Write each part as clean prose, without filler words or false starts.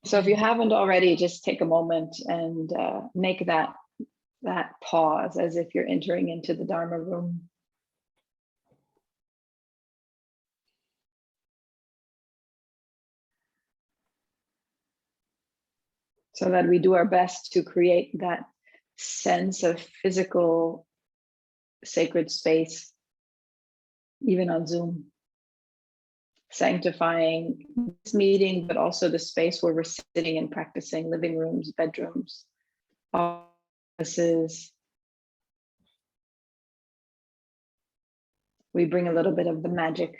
So if you haven't already, just take a moment and make that pause as if you're entering into the Dharma room. So that we do our best to create that sense of physical sacred space, even on Zoom, sanctifying this meeting, but also the space where we're sitting and practicing, living rooms, bedrooms, offices. We bring a little bit of the magic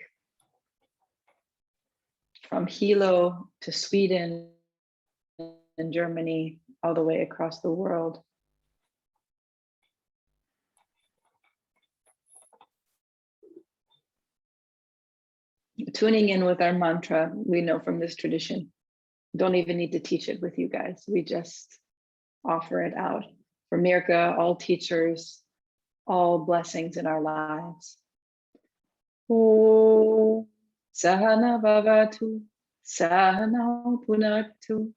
from Hilo to Sweden and Germany, all the way across the world. Tuning in with our mantra, we know from this tradition. Don't even need to teach it with you guys. We just offer it out. For Mirka, all teachers, all blessings in our lives. Om Sahana Bhavatu, Sahana Punaktu,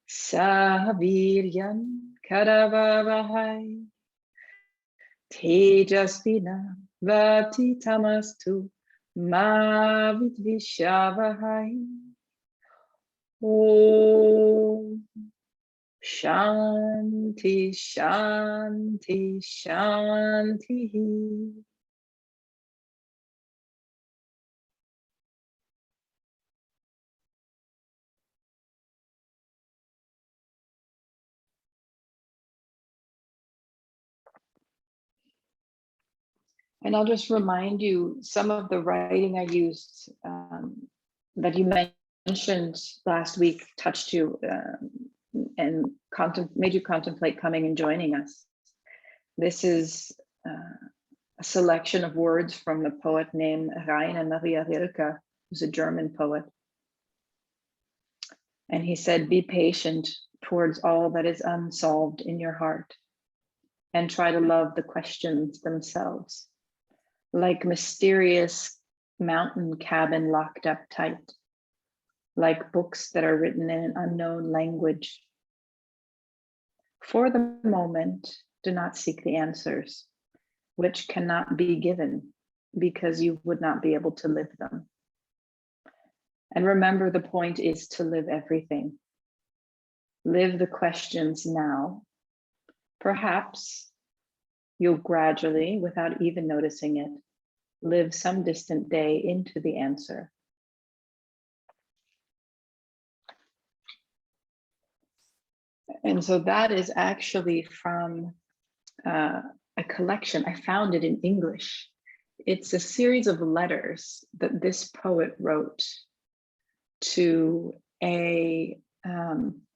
Sahaviryan Karavavahai, Tejasvina Vati Tamastu, Ma Vidvishavahai. Om Shanti, Shanti, Shanti. And I'll just remind you, some of the writing I used that you mentioned last week touched you and made you contemplate coming and joining us. This is a selection of words from a poet named Rainer Maria Rilke, who's a German poet. And he said, be patient towards all that is unsolved in your heart and try to love the questions themselves. Like mysterious mountain cabin locked up tight, like books that are written in an unknown language. For the moment, do not seek the answers, which cannot be given because you would not be able to live them. And remember, the point is to live everything. Live the questions now. Perhaps you'll gradually, without even noticing it, live some distant day into the answer. And so that is actually from a collection. I found it in English. It's a series of letters that this poet wrote to a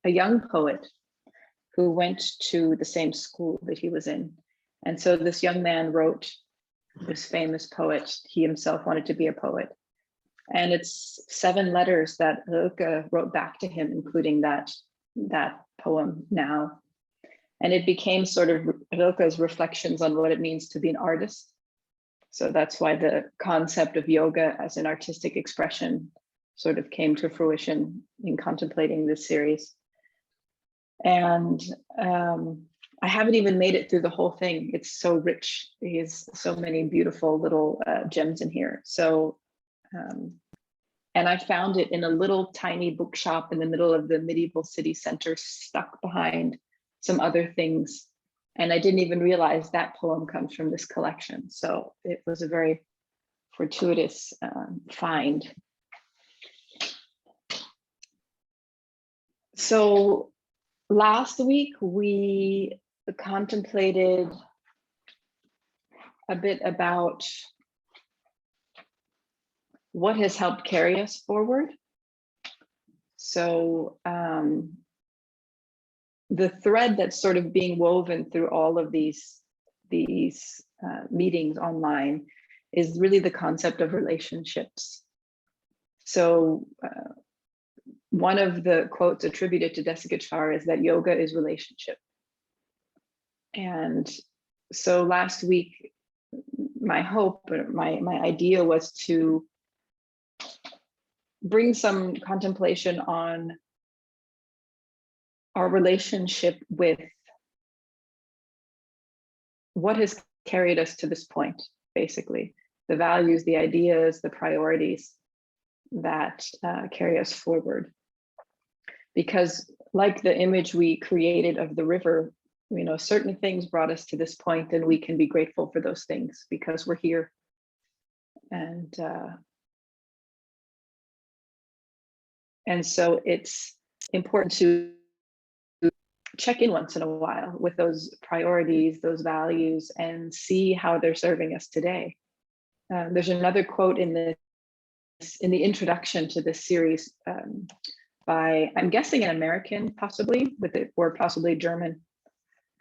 young poet who went to the same school that he was in. And so this young man wrote this famous poet. He himself wanted to be a poet. And it's 7 letters that Rilke wrote back to him, including that poem now. And it became sort of Rilke's reflections on what it means to be an artist. So that's why the concept of yoga as an artistic expression sort of came to fruition in contemplating this series. And I haven't even made it through the whole thing. It's so rich. He has so many beautiful little gems in here. So, and I found it in a little tiny bookshop in the middle of the medieval city center, stuck behind some other things. And I didn't even realize that poem comes from this collection. So it was a very fortuitous find. So last week we contemplated a bit about what has helped carry us forward. So the thread that's sort of being woven through all of these meetings online is really the concept of relationships. So one of the quotes attributed to Desikachar is that yoga is relationship. And so last week, my hope, my idea was to bring some contemplation on our relationship with what has carried us to this point, basically, the values, the ideas, the priorities that carry us forward. Because like the image we created of the river, you know, certain things brought us to this point, and we can be grateful for those things because we're here. And so it's important to check in once in a while with those priorities, those values, and see how they're serving us today. There's another quote in the introduction to this series by, I'm guessing, an American, possibly, or possibly German,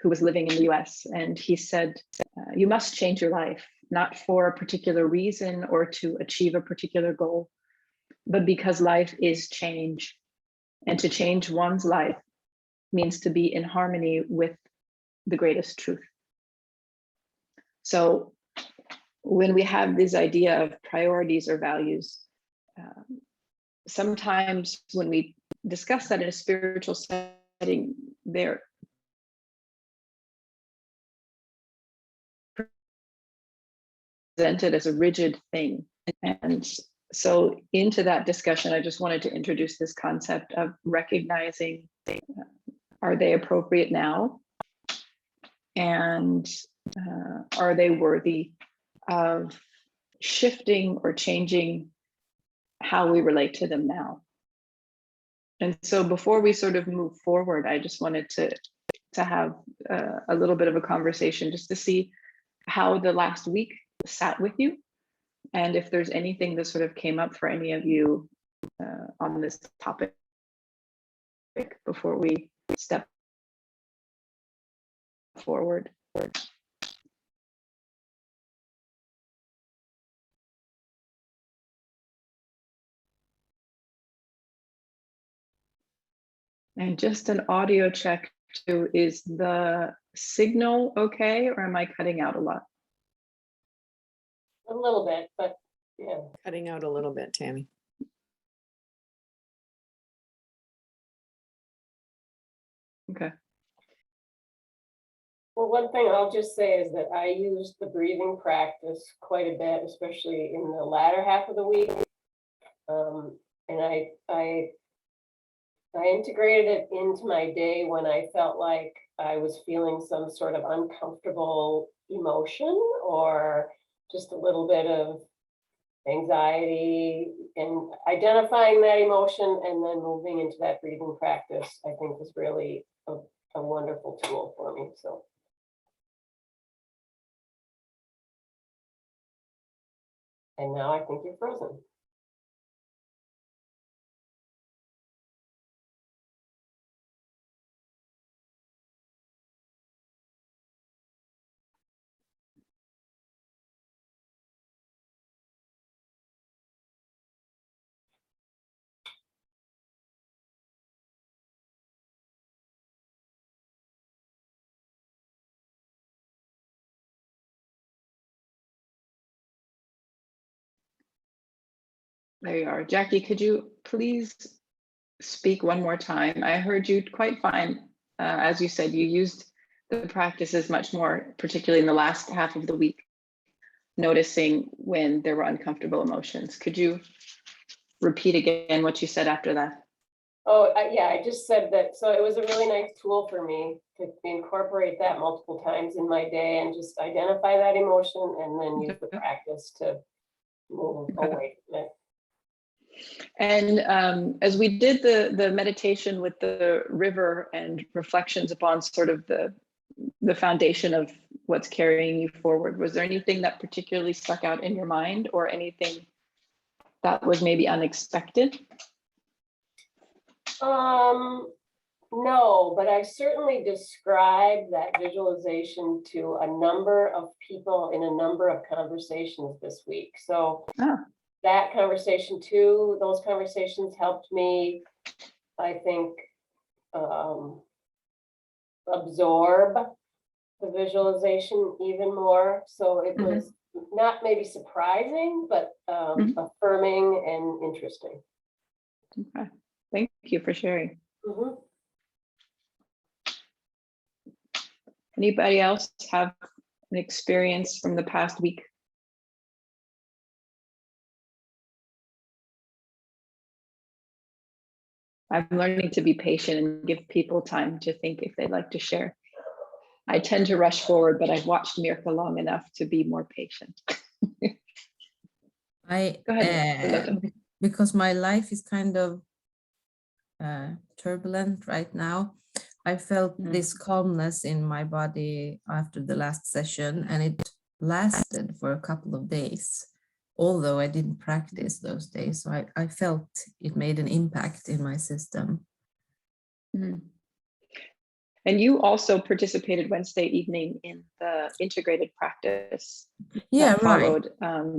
who was living in the US. And he said, you must change your life, not for a particular reason or to achieve a particular goal, but because life is change. And to change one's life means to be in harmony with the greatest truth. So when we have this idea of priorities or values, sometimes when we discuss that in a spiritual setting, they're presented as a rigid thing. And so into that discussion, I just wanted to introduce this concept of recognizing, are they appropriate now? And are they worthy of shifting or changing how we relate to them now? And so before we sort of move forward, I just wanted to have a little bit of a conversation just to see how the last week sat with you, and if there's anything that sort of came up for any of you on this topic before we step forward. And just an audio check too, is the signal okay, or am I cutting out a lot? A little bit, but yeah. Cutting out a little bit, Tammy. Okay. Well, one thing I'll just say is that I used the breathing practice quite a bit, especially in the latter half of the week. And I integrated it into my day when I felt like I was feeling some sort of uncomfortable emotion or just a little bit of anxiety, and identifying that emotion and then moving into that breathing practice, I think was really a wonderful tool for me. So. And now I think you're frozen. There you are. Jackie, could you please speak one more time? I heard you quite fine. As you said, you used the practices much more, particularly in the last half of the week, noticing when there were uncomfortable emotions. Could you repeat again what you said after that? Oh, yeah, I just said that. So it was a really nice tool for me to incorporate that multiple times in my day and just identify that emotion and then use the practice to move away from it. And as we did the meditation with the river and reflections upon sort of the foundation of what's carrying you forward, was there anything that particularly stuck out in your mind, or anything that was maybe unexpected? No, but I certainly described that visualization to a number of people in a number of conversations this week. So that conversation too, those conversations helped me, I think, absorb the visualization even more. So it was not maybe surprising, but affirming and interesting. Okay. Thank you for sharing. Mhm. Anybody else have an experience from the past week? I'm learning to be patient and give people time to think if they'd like to share. I tend to rush forward, but I've watched Mirka long enough to be more patient. I Go ahead, Lotta. because my life is kind of turbulent right now. I felt Mm. this calmness in my body after the last session, and it lasted for a couple of days, although I didn't practice those days. So I felt it made an impact in my system. Mhm. And you also participated Wednesday evening in the integrated practice Yeah, that right. followed.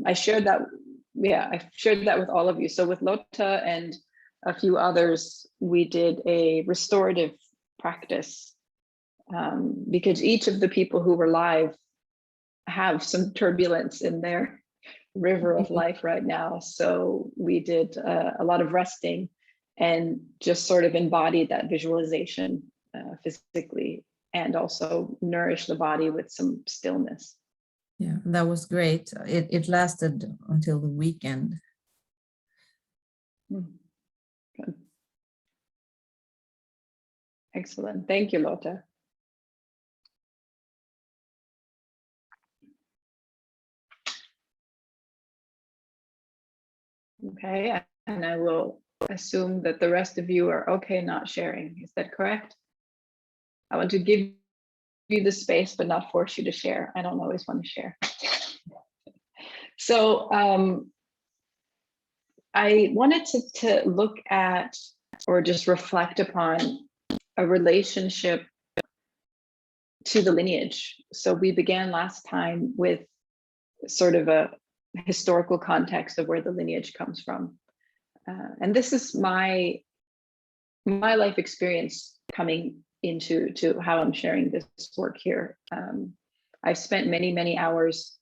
I shared that, yeah, I shared that with all of you. So with Lotta and a few others, we did a restorative practice because each of the people who were live have some turbulence in their river of life right now. So we did a lot of resting and just sort of embodied that visualization physically, and also nourish the body with some stillness. Yeah, that was great. It lasted until the weekend. Good. Excellent. Thank you, Lotta. Okay, and I will assume that the rest of you are okay not sharing. Is that correct? I want to give you the space, but not force you to share. I don't always want to share. So I wanted to look at or just reflect upon a relationship to the lineage. So we began last time with sort of a historical context of where the lineage comes from. And this is my life experience coming into how I'm sharing this work here. I've spent many hours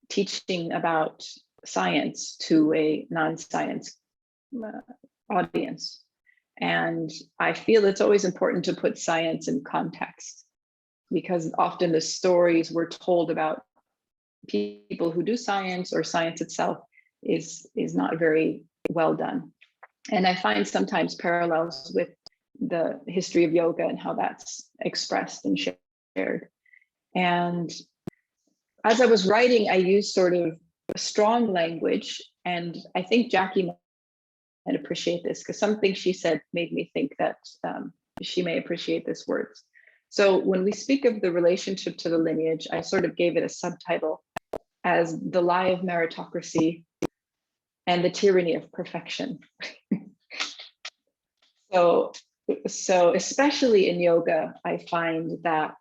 teaching about science to a non-science audience. And I feel it's always important to put science in context, because often the stories we're told about people who do science or science itself is not very well done. And I find sometimes parallels with the history of yoga and how that's expressed and shared. And as I was writing, I used sort of strong language, and I think Jackie might appreciate this because something she said made me think that she may appreciate this words. So when we speak of the relationship to the lineage, I sort of gave it a subtitle as the lie of meritocracy and the tyranny of perfection. So especially in yoga, I find that,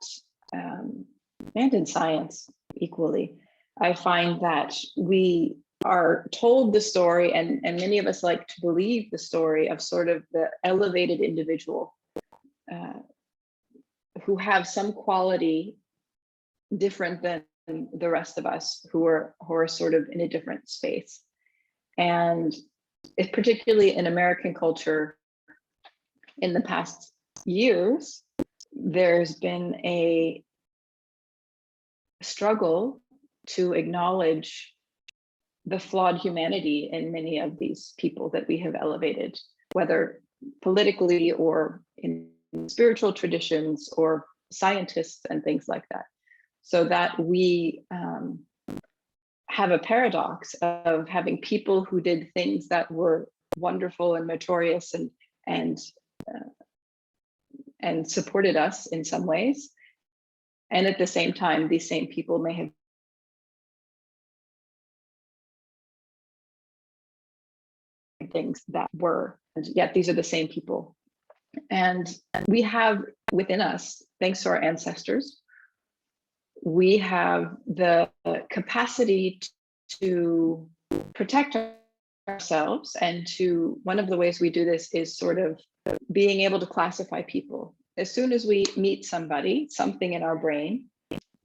and in science equally, I find that we are told the story, and many of us like to believe the story of sort of the elevated individual who have some quality different than the rest of us who are sort of in a different space. And it, particularly in American culture, in the past years, there's been a struggle to acknowledge the flawed humanity in many of these people that we have elevated, whether politically or in spiritual traditions or scientists and things like that. So that we have a paradox of having people who did things that were wonderful and meritorious and supported us in some ways. And at the same time, these same people may have things that were, and yet these are the same people. And we have within us, thanks to our ancestors, we have the capacity to protect ourselves. And one of the ways we do this is sort of being able to classify people. As soon as we meet somebody, something in our brain,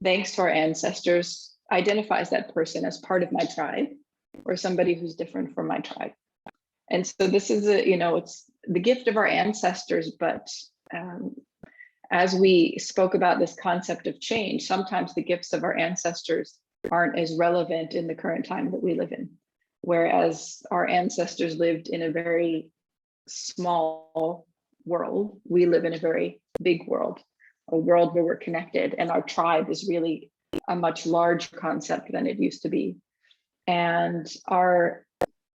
thanks to our ancestors, identifies that person as part of my tribe or somebody who's different from my tribe. And so this is it's the gift of our ancestors, but as we spoke about this concept of change, sometimes the gifts of our ancestors aren't as relevant in the current time that we live in. Whereas our ancestors lived in a very small world, we live in a very big world, a world where we're connected, and our tribe is really a much larger concept than it used to be. And our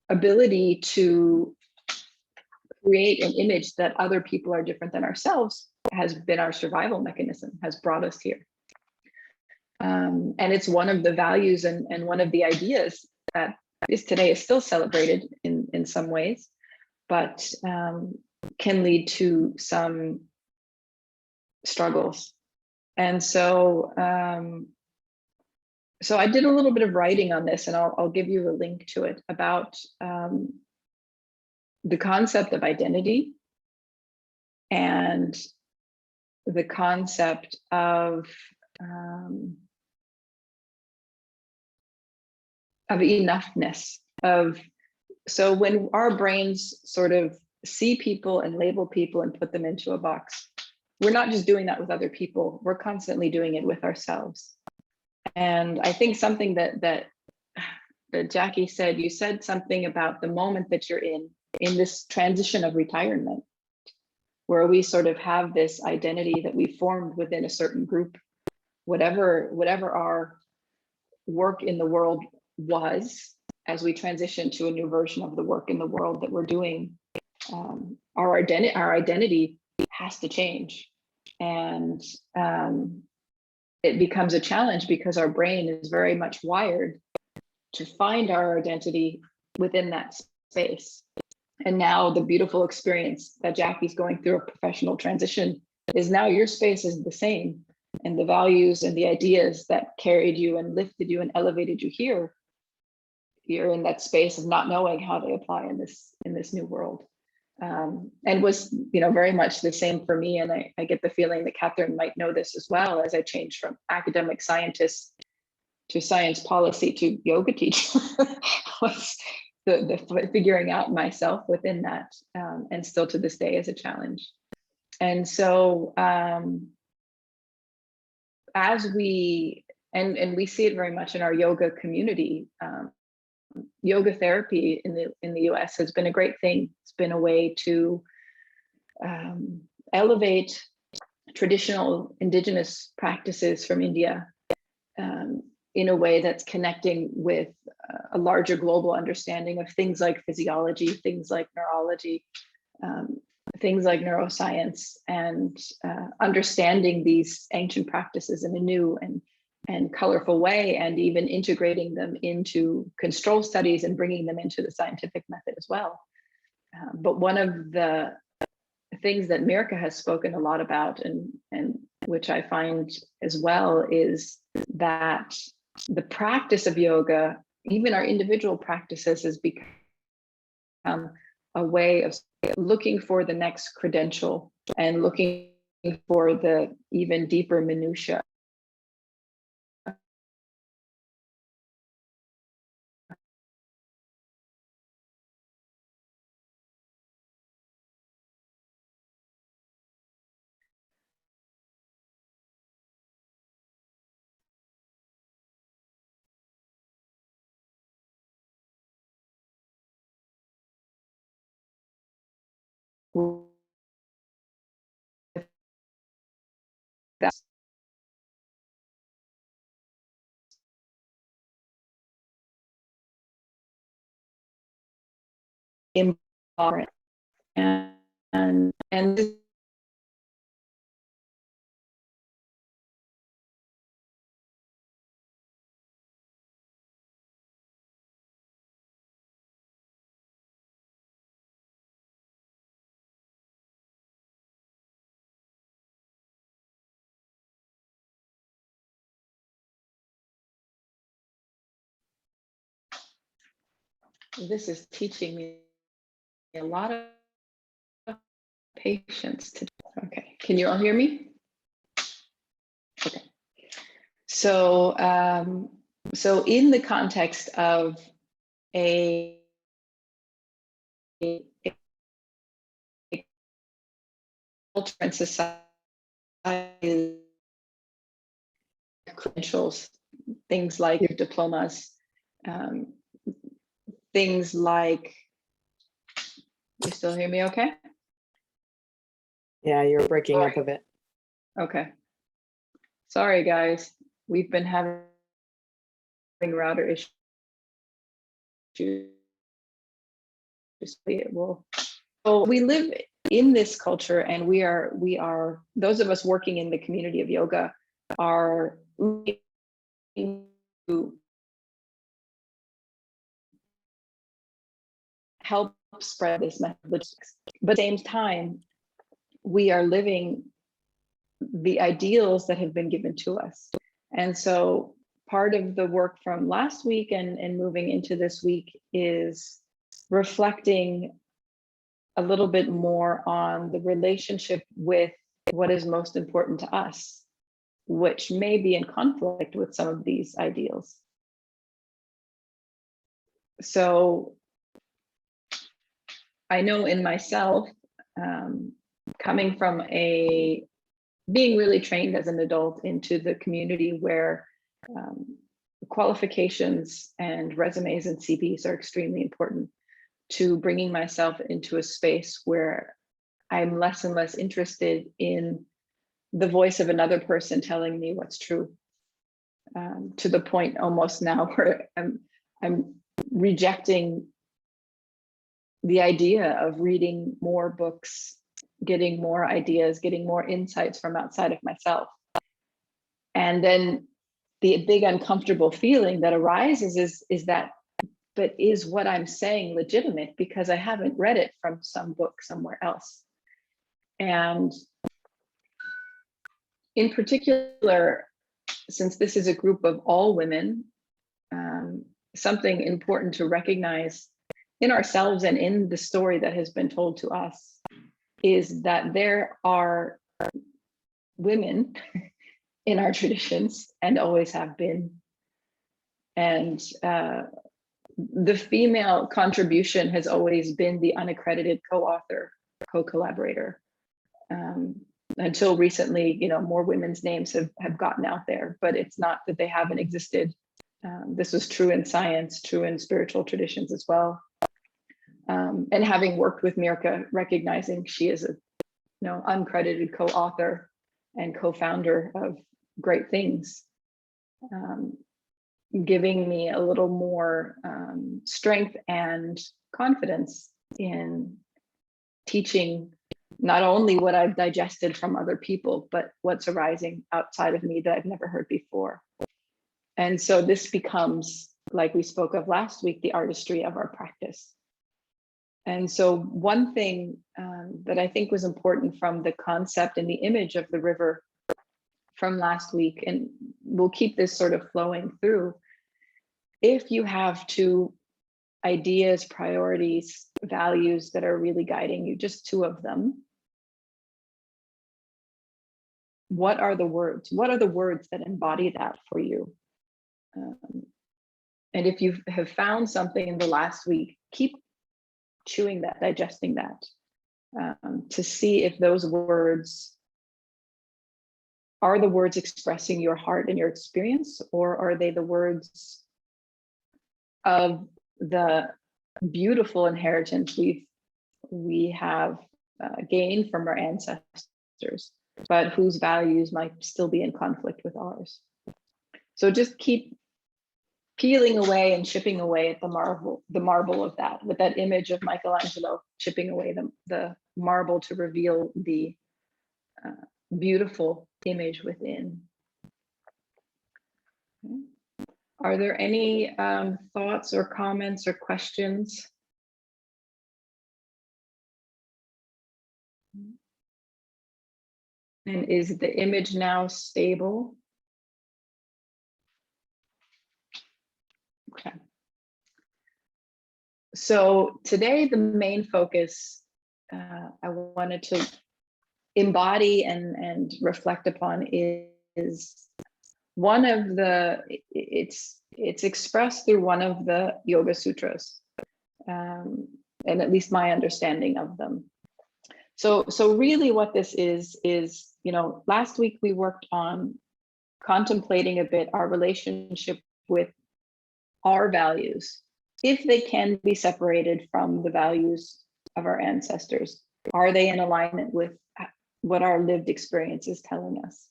ability to create an image that other people are different than ourselves has been our survival mechanism, has brought us here. And it's one of the values and one of the ideas that today is still celebrated in some ways, but can lead to some struggles. And so, so I did a little bit of writing on this, and I'll give you a link to it, about the concept of identity and the concept of enoughness. So when our brains sort of see people and label people and put them into a box, we're not just doing that with other people, we're constantly doing it with ourselves. And I think something that Jackie said, you said something about the moment that you're in this transition of retirement, where we sort of have this identity that we formed within a certain group, whatever our work in the world was, as we transition to a new version of the work in the world that we're doing, our identity has to change. And it becomes a challenge because our brain is very much wired to find our identity within that space. And now the beautiful experience that Jackie's going through, a professional transition, is now your space is the same. And the values and the ideas that carried you and lifted you and elevated you here, you're in that space of not knowing how they apply in this new world. And was very much the same for me. And I get the feeling that Catherine might know this as well, as I changed from academic scientist to science policy to yoga teacher, was the figuring out myself within that, and still to this day is a challenge. And so as we see it very much in our yoga community, yoga therapy in the US has been a great thing. It's been a way to elevate traditional indigenous practices from India in a way that's connecting with a larger global understanding of things like physiology, things like neurology, things like neuroscience, and understanding these ancient practices in a new and colorful way, and even integrating them into control studies and bringing them into the scientific method as well. But one of the things that Mirka has spoken a lot about, and which I find as well, is that the practice of yoga, even our individual practices, has become a way of looking for the next credential and looking for the even deeper minutia. That's important. And this is teaching me a lot of patience to. Okay, can you all hear me? Okay. So so in the context of a culture and society credentials, things like your diplomas, things like, you still hear me okay? Yeah, you're breaking up a bit. Okay. Sorry, guys. We've been having router issues. So we live in this culture, and we are those of us working in the community of yoga are to help spread this message. But at the same time, we are living the ideals that have been given to us. And so part of the work from last week and moving into this week is reflecting a little bit more on the relationship with what is most important to us, which may be in conflict with some of these ideals. So I know in myself, coming from being really trained as an adult into the community where qualifications and resumes and CVs are extremely important, to bringing myself into a space where I'm less and less interested in the voice of another person telling me what's true, to the point almost now where I'm rejecting the idea of reading more books, getting more ideas, getting more insights from outside of myself. And then the big uncomfortable feeling that arises is that, but is what I'm saying legitimate because I haven't read it from some book somewhere else? And in particular, since this is a group of all women, something important to recognize in ourselves and in the story that has been told to us is that there are women in our traditions and always have been. And the female contribution has always been the unaccredited co-author, co-collaborator. Until recently, more women's names have gotten out there, but it's not that they haven't existed. This was true in science, true in spiritual traditions as well. And having worked with Mirka, recognizing she is a uncredited co-author and co-founder of great things, giving me a little more strength and confidence in teaching not only what I've digested from other people, but what's arising outside of me that I've never heard before. And so this becomes, like we spoke of last week, the artistry of our practice. And so one thing that I think was important from the concept and the image of the river from last week, and we'll keep this sort of flowing through, if you have two ideas, priorities, values that are really guiding you, just two of them, what are the words? What are the words that embody that for you? And if you have found something in the last week, keep chewing that, digesting that, to see if those words are the words expressing your heart and your experience, or are they the words of the beautiful inheritance we have gained from our ancestors, but whose values might still be in conflict with ours. So just keep peeling away and chipping away at the marble of that, with that image of Michelangelo chipping away the marble to reveal the beautiful image within. Okay. Are there any thoughts or comments or questions? And is the image now stable? Okay. So today, the main focus I wanted to embody and reflect upon is one of the, it's expressed through one of the Yoga Sutras. and at least my understanding of them. So really what this is, last week we worked on contemplating a bit our relationship with our values, if they can be separated from the values of our ancestors. Are they in alignment with what our lived experience is telling us?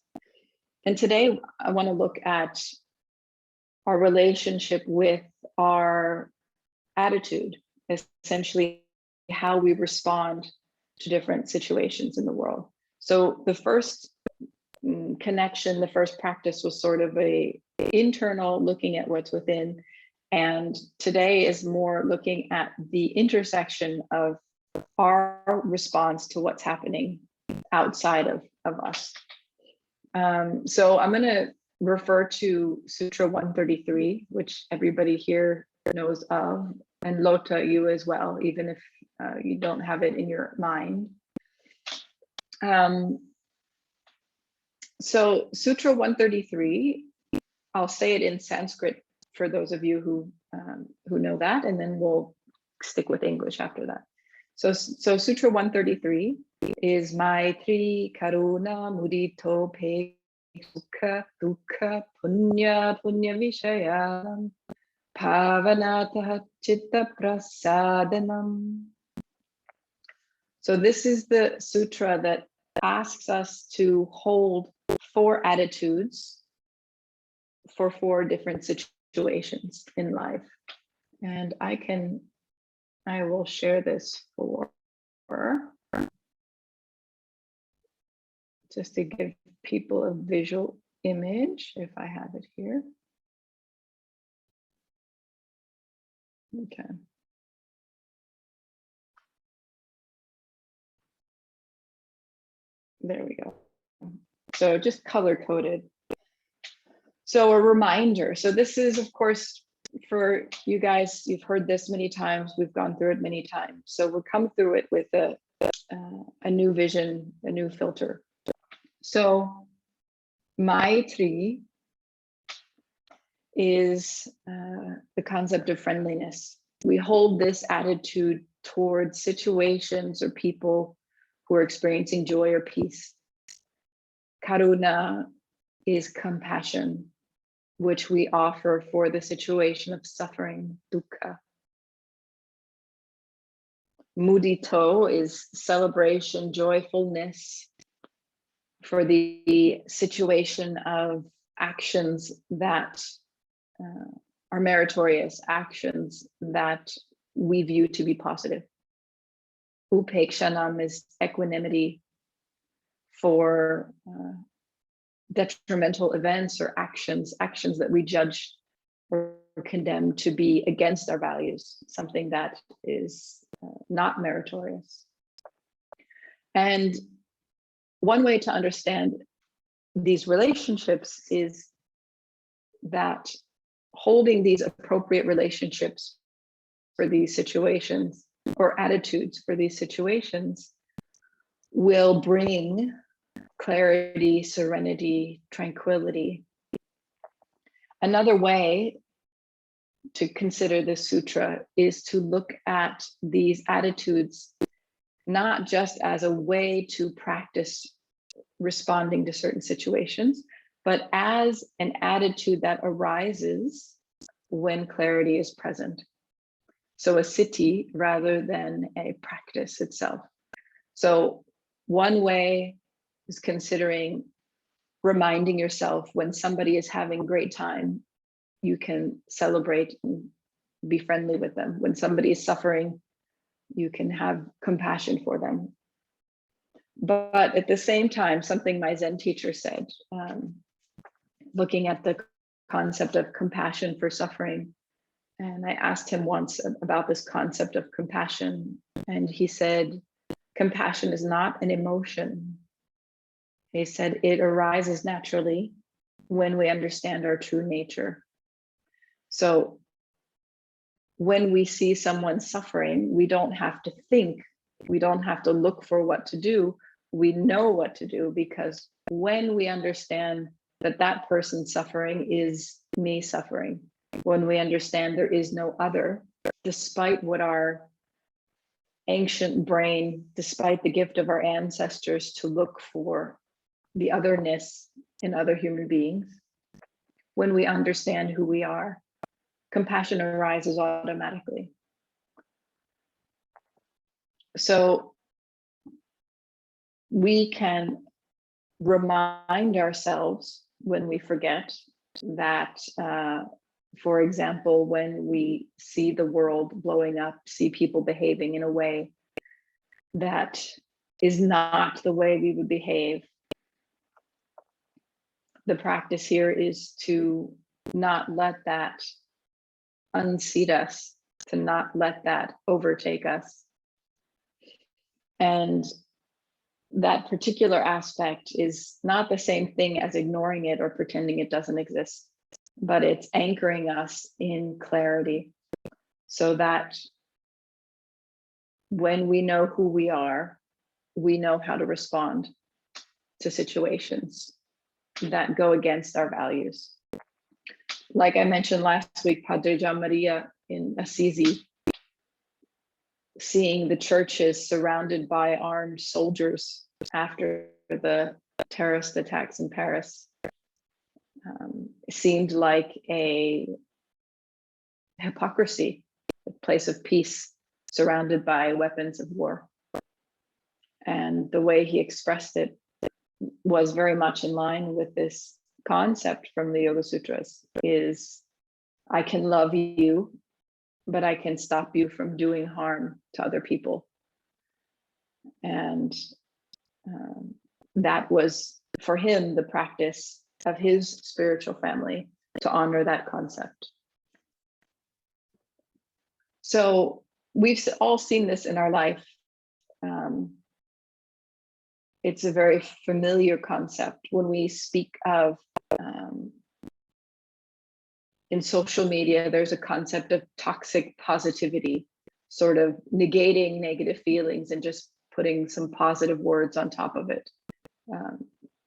And today I want to look at our relationship with our attitude, essentially how we respond to different situations in the world. So the first connection, the first practice was sort of a internal, looking at what's within. And today is more looking at the intersection of our response to what's happening outside of us. So I'm going to refer to Sutra 133, which everybody here knows of, and Lotta, you as well, even if you don't have it in your mind. So Sutra 133, I'll say it in Sanskrit for those of you who know that, and then we'll stick with English after that. So Sutra 133 is Maitri Karuna Mudito Pekha Dukha Punya Vishayam Pavanatah Chitta Prasadanam. So this is the sutra that asks us to hold 4 attitudes for 4 different situations in life. And I will share this for just to give people a visual image, if I have it here. Okay. There we go. So just color coded. So a reminder. So this is, of course, for you guys, you've heard this many times. We've gone through it many times. So we'll come through it with a new vision, a new filter. So Maitri is the concept of friendliness. We hold this attitude towards situations or people who are experiencing joy or peace. Karuna is compassion, which we offer for the situation of suffering, dukkha. Mudito is celebration, joyfulness for the situation of actions that are meritorious, actions that we view to be positive. Upekshanam is equanimity for detrimental events or actions that we judge or condemn to be against our values, something that is not meritorious. And one way to understand these relationships is that holding these appropriate relationships for these situations or attitudes for these situations will bring clarity, serenity, tranquility. Another way to consider this sutra is to look at these attitudes not just as a way to practice responding to certain situations, but as an attitude that arises when clarity is present. So a siddhi rather than a practice itself. So one way is considering reminding yourself when somebody is having a great time, you can celebrate and be friendly with them. When somebody is suffering, you can have compassion for them. But at the same time, something my Zen teacher said, looking at the concept of compassion for suffering, and I asked him once about this concept of compassion, and he said, compassion is not an emotion. He said it arises naturally when we understand our true nature. So when we see someone suffering, we don't have to think, we don't have to look for what to do. We know what to do, because when we understand that that person suffering is me suffering, when we understand there is no other, despite what our ancient brain, despite the gift of our ancestors to look for the otherness in other human beings, when we understand who we are, compassion arises automatically. So we can remind ourselves when we forget that, for example, when we see the world blowing up, see people behaving in a way that is not the way we would behave, the practice here is to not let that unseat us, to not let that overtake us. And that particular aspect is not the same thing as ignoring it or pretending it doesn't exist, but it's anchoring us in clarity so that when we know who we are, we know how to respond to situations that go against our values. Like I mentioned last week, Padre Gian Maria in Assisi, seeing the churches surrounded by armed soldiers after the terrorist attacks in Paris, seemed like a hypocrisy, a place of peace surrounded by weapons of war. And the way he expressed it was very much in line with this concept from the Yoga Sutras, is I can love you, but I can stop you from doing harm to other people. And that was, for him, the practice of his spiritual family, to honor that concept. So we've all seen this in our life. It's a very familiar concept when we speak of, in social media, there's a concept of toxic positivity, sort of negating negative feelings and just putting some positive words on top of it.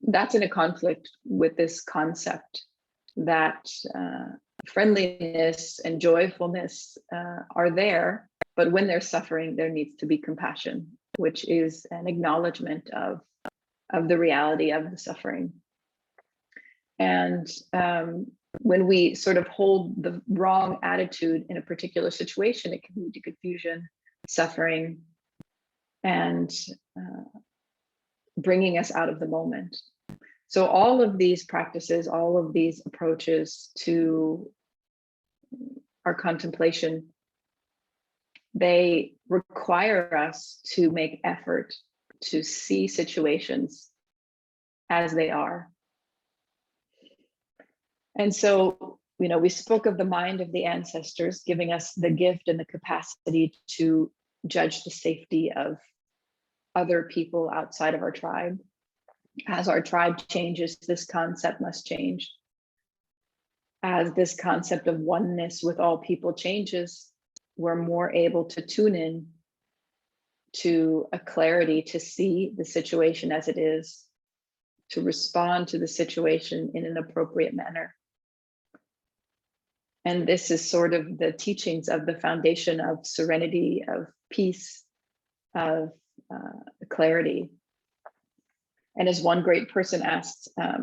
That's in a conflict with this concept that friendliness and joyfulness are there, but when there's suffering, there needs to be compassion, which is an acknowledgement of the reality of the suffering. And when we sort of hold the wrong attitude in a particular situation, it can lead to confusion, suffering, and bringing us out of the moment. So all of these practices, all of these approaches to our contemplation, they require us to make effort to see situations as they are. And so, we spoke of the mind of the ancestors giving us the gift and the capacity to judge the safety of other people outside of our tribe. As our tribe changes, this concept must change. As this concept of oneness with all people changes, we're more able to tune in to a clarity to see the situation as it is, to respond to the situation in an appropriate manner. And this is sort of the teachings of the foundation of serenity, of peace, of clarity. And as one great person asked, I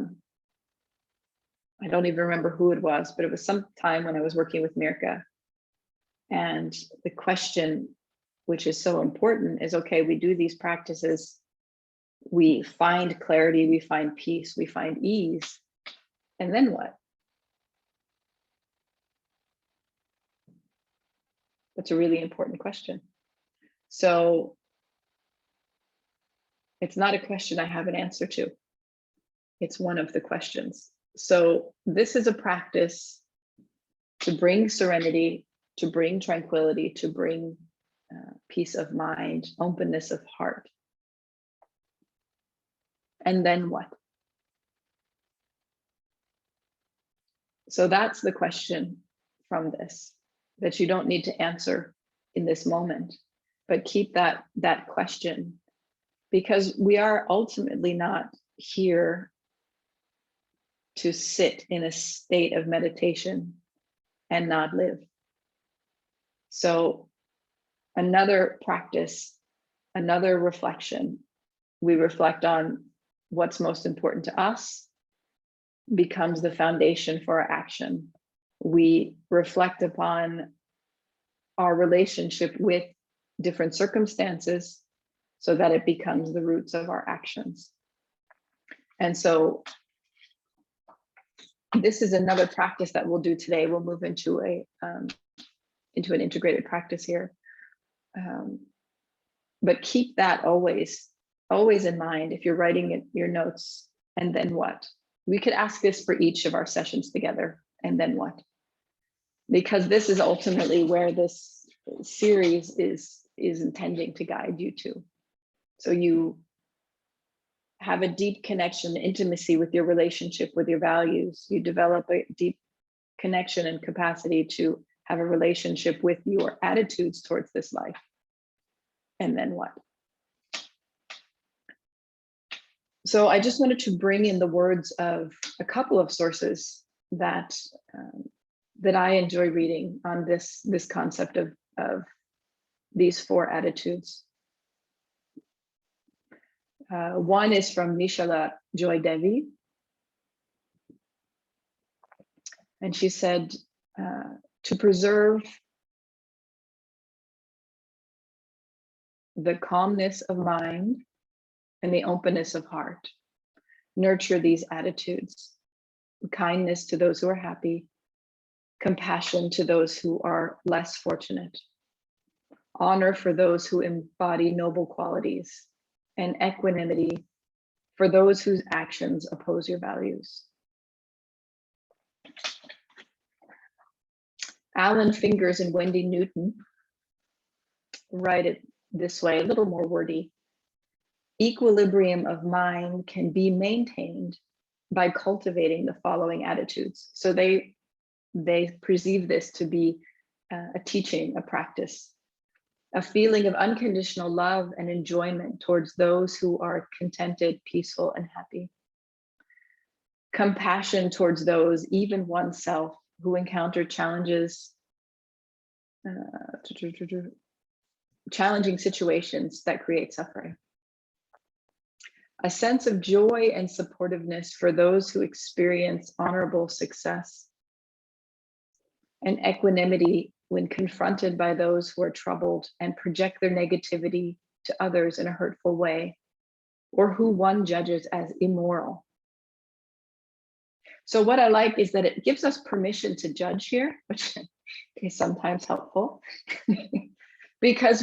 don't even remember who it was, but it was some time when I was working with Mirka. And the question, which is so important, is, okay, we do these practices, we find clarity, we find peace, we find ease, and then what? That's a really important question. So it's not a question I have an answer to. It's one of the questions. So this is a practice to bring serenity, to bring tranquility, to bring peace of mind, openness of heart. And then what? So that's the question from this, that you don't need to answer in this moment, but keep that question, because we are ultimately not here to sit in a state of meditation and not live. So another practice, another reflection. We reflect on what's most important to us, becomes the foundation for our action. We reflect upon our relationship with different circumstances so that it becomes the roots of our actions. And so this is another practice that we'll do today. We'll move into an integrated practice here. But keep that always in mind if you're writing it, your notes, and then what? We could ask this for each of our sessions together, and then what? Because this is ultimately where this series is intending to guide you to. So you have a deep connection, intimacy with your relationship, with your values. You develop a deep connection and capacity to have a relationship with your attitudes towards this life. And then what? So I just wanted to bring in the words of a couple of sources that I enjoy reading on this concept of these 4 attitudes. One is from Nishala Joy Devi. And she said, to preserve the calmness of mind and the openness of heart, nurture these attitudes: kindness to those who are happy, compassion to those who are less fortunate, honor for those who embody noble qualities, and equanimity for those whose actions oppose your values. Alan Fingers and Wendy Newton write it this way, a little more wordy. Equilibrium of mind can be maintained by cultivating the following attitudes. So they perceive this to be a teaching, a practice. A feeling of unconditional love and enjoyment towards those who are contented, peaceful, and happy. Compassion towards those, even oneself, who encounter challenges, challenging situations that create suffering. A sense of joy and supportiveness for those who experience honorable success. And equanimity when confronted by those who are troubled and project their negativity to others in a hurtful way, or who one judges as immoral. So what I like is that it gives us permission to judge here, which is sometimes helpful. Because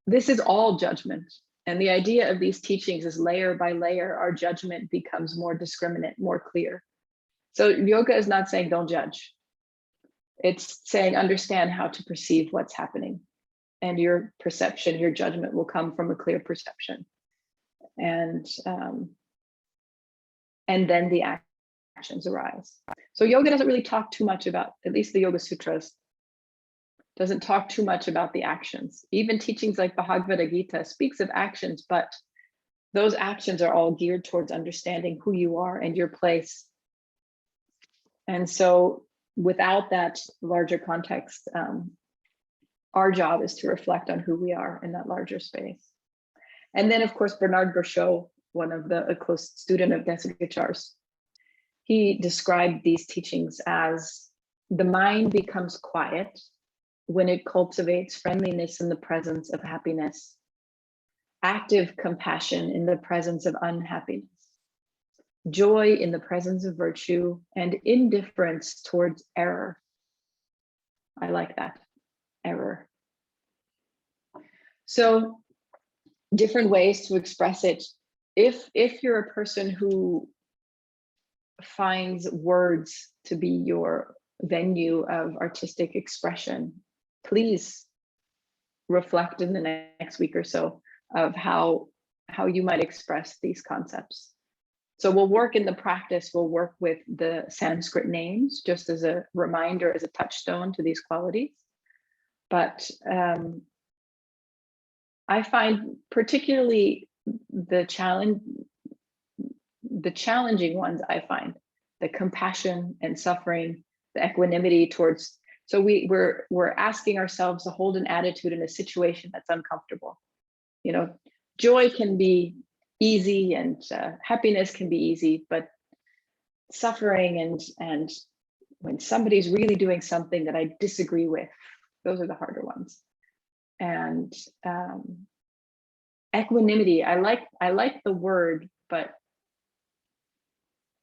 this is all judgment. And the idea of these teachings is layer by layer, our judgment becomes more discriminate, more clear. So yoga is not saying don't judge. It's saying understand how to perceive what's happening. And your perception, your judgment will come from a clear perception. And then the actions arise. So yoga doesn't really talk too much about, at least the Yoga Sutras, doesn't talk too much about the actions. Even teachings like Bhagavad Gita speaks of actions, but those actions are all geared towards understanding who you are and your place. And so without that larger context, our job is to reflect on who we are in that larger space. And then of course, Bernard Berchot, a close student of Desikachar's, he described these teachings as the mind becomes quiet when it cultivates friendliness in the presence of happiness, active compassion in the presence of unhappiness, joy in the presence of virtue, and indifference towards error. I like that, error. So different ways to express it. If you're a person who finds words to be your venue of artistic expression, please reflect in the next week or so of how you might express these concepts. So we'll work in the practice, we'll work with the Sanskrit names just as a reminder, as a touchstone to these qualities. But I find particularly the challenging ones, I find the compassion and suffering, the equanimity towards So we're asking ourselves to hold an attitude in a situation that's uncomfortable. You know, joy can be easy and happiness can be easy, but suffering and when somebody's really doing something that I disagree with, those are the harder ones. And equanimity, I like the word, but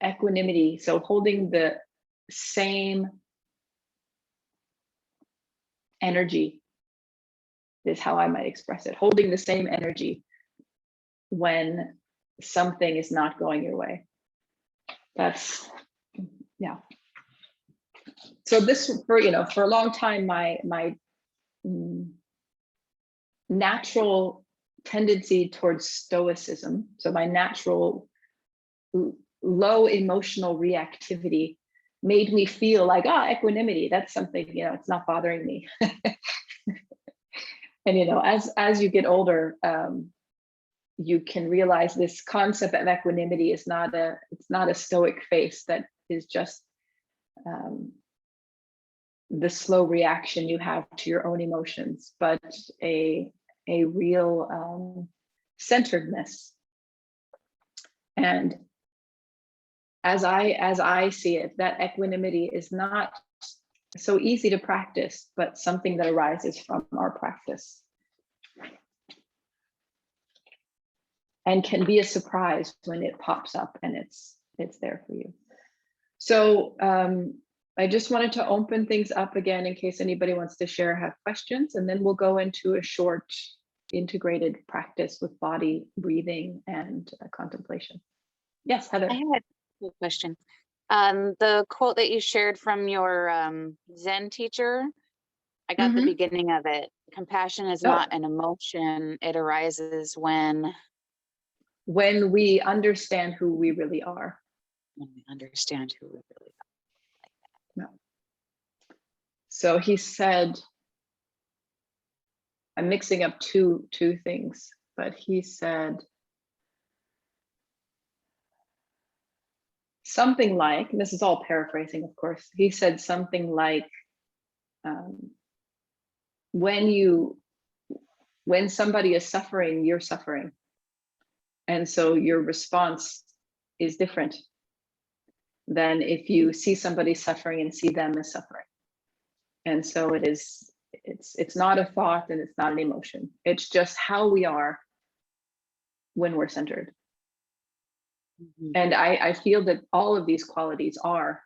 equanimity, so holding the same energy is how I might express it. Holding the same energy when something is not going your way. That's, yeah. So this, for a long time, my natural tendency towards stoicism, so my natural low emotional reactivity made me feel like, equanimity, that's something, it's not bothering me. And as you get older, you can realize this concept of equanimity is not a stoic face that is just the slow reaction you have to your own emotions, but a real centeredness. And as I see it, that equanimity is not so easy to practice, but something that arises from our practice and can be a surprise when it pops up and it's there for you. So I just wanted to open things up again in case anybody wants to share, have questions, and then we'll go into a short integrated practice with body, breathing, and contemplation. Yes, Heather. I had a question. The quote that you shared from your Zen teacher, I got the beginning of it. Compassion is not an emotion. It arises when we understand who we really are. When we understand who we really are. No. So he said, I'm mixing up two things, but he said something like, and this is all paraphrasing, of course, he said something like, when somebody is suffering, you're suffering. And so your response is different than if you see somebody suffering and see them as suffering. And so it's not a thought and it's not an emotion. It's just how we are when we're centered. Mm-hmm. And I feel that all of these qualities are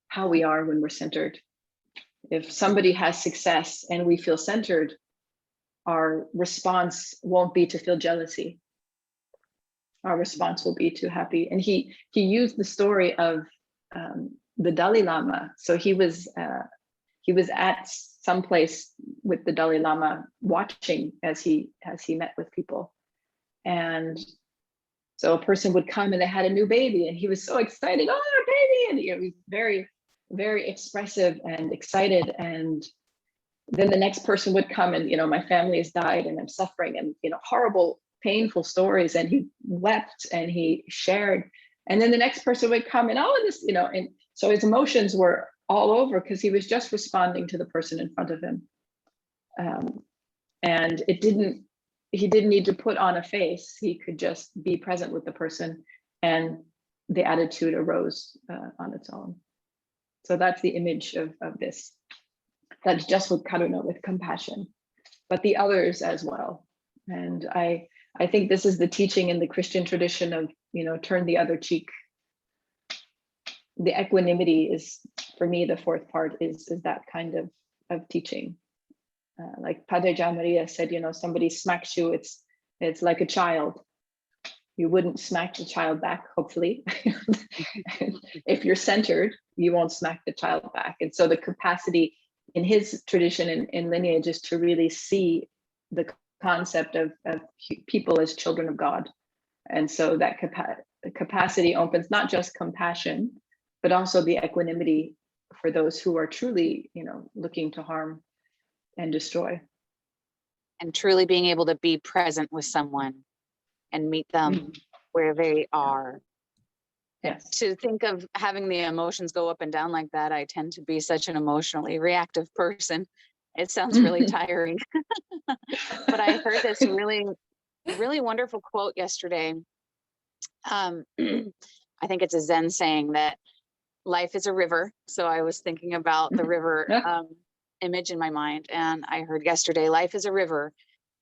how we are when we're centered. If somebody has success and we feel centered, our response won't be to feel jealousy. Our response will be to happy. And he used the story of the Dalai Lama. So he was at some place with the Dalai Lama watching as he met with people. And so a person would come and they had a new baby and he was so excited, oh, baby. And he was very, very expressive and excited. And then the next person would come and, my family has died and I'm suffering and, horrible, painful stories. And he wept and he shared. And then the next person would come and, and so his emotions were all over because he was just responding to the person in front of him. And he didn't need to put on a face. He could just be present with the person and the attitude arose on its own. So that's the image of this. That's just with karuna, with compassion, but the others as well. And I think this is the teaching in the Christian tradition of, turn the other cheek. The equanimity is, for me, the fourth part is that kind of teaching. Like Padre Gian Maria said, somebody smacks you, it's like a child. You wouldn't smack the child back, hopefully. If you're centered, you won't smack the child back. And so the capacity in his tradition in lineage is to really see the concept of people as children of God. And so that capacity opens not just compassion, but also the equanimity for those who are truly, looking to harm and destroy. And truly being able to be present with someone and meet them where they are. Yes. To think of having the emotions go up and down like that, I tend to be such an emotionally reactive person. It sounds really tiring. But I heard this really wonderful quote yesterday. I think it's a Zen saying that life is a river. So I was thinking about the river Yeah. image in my mind. And I heard yesterday, life is a river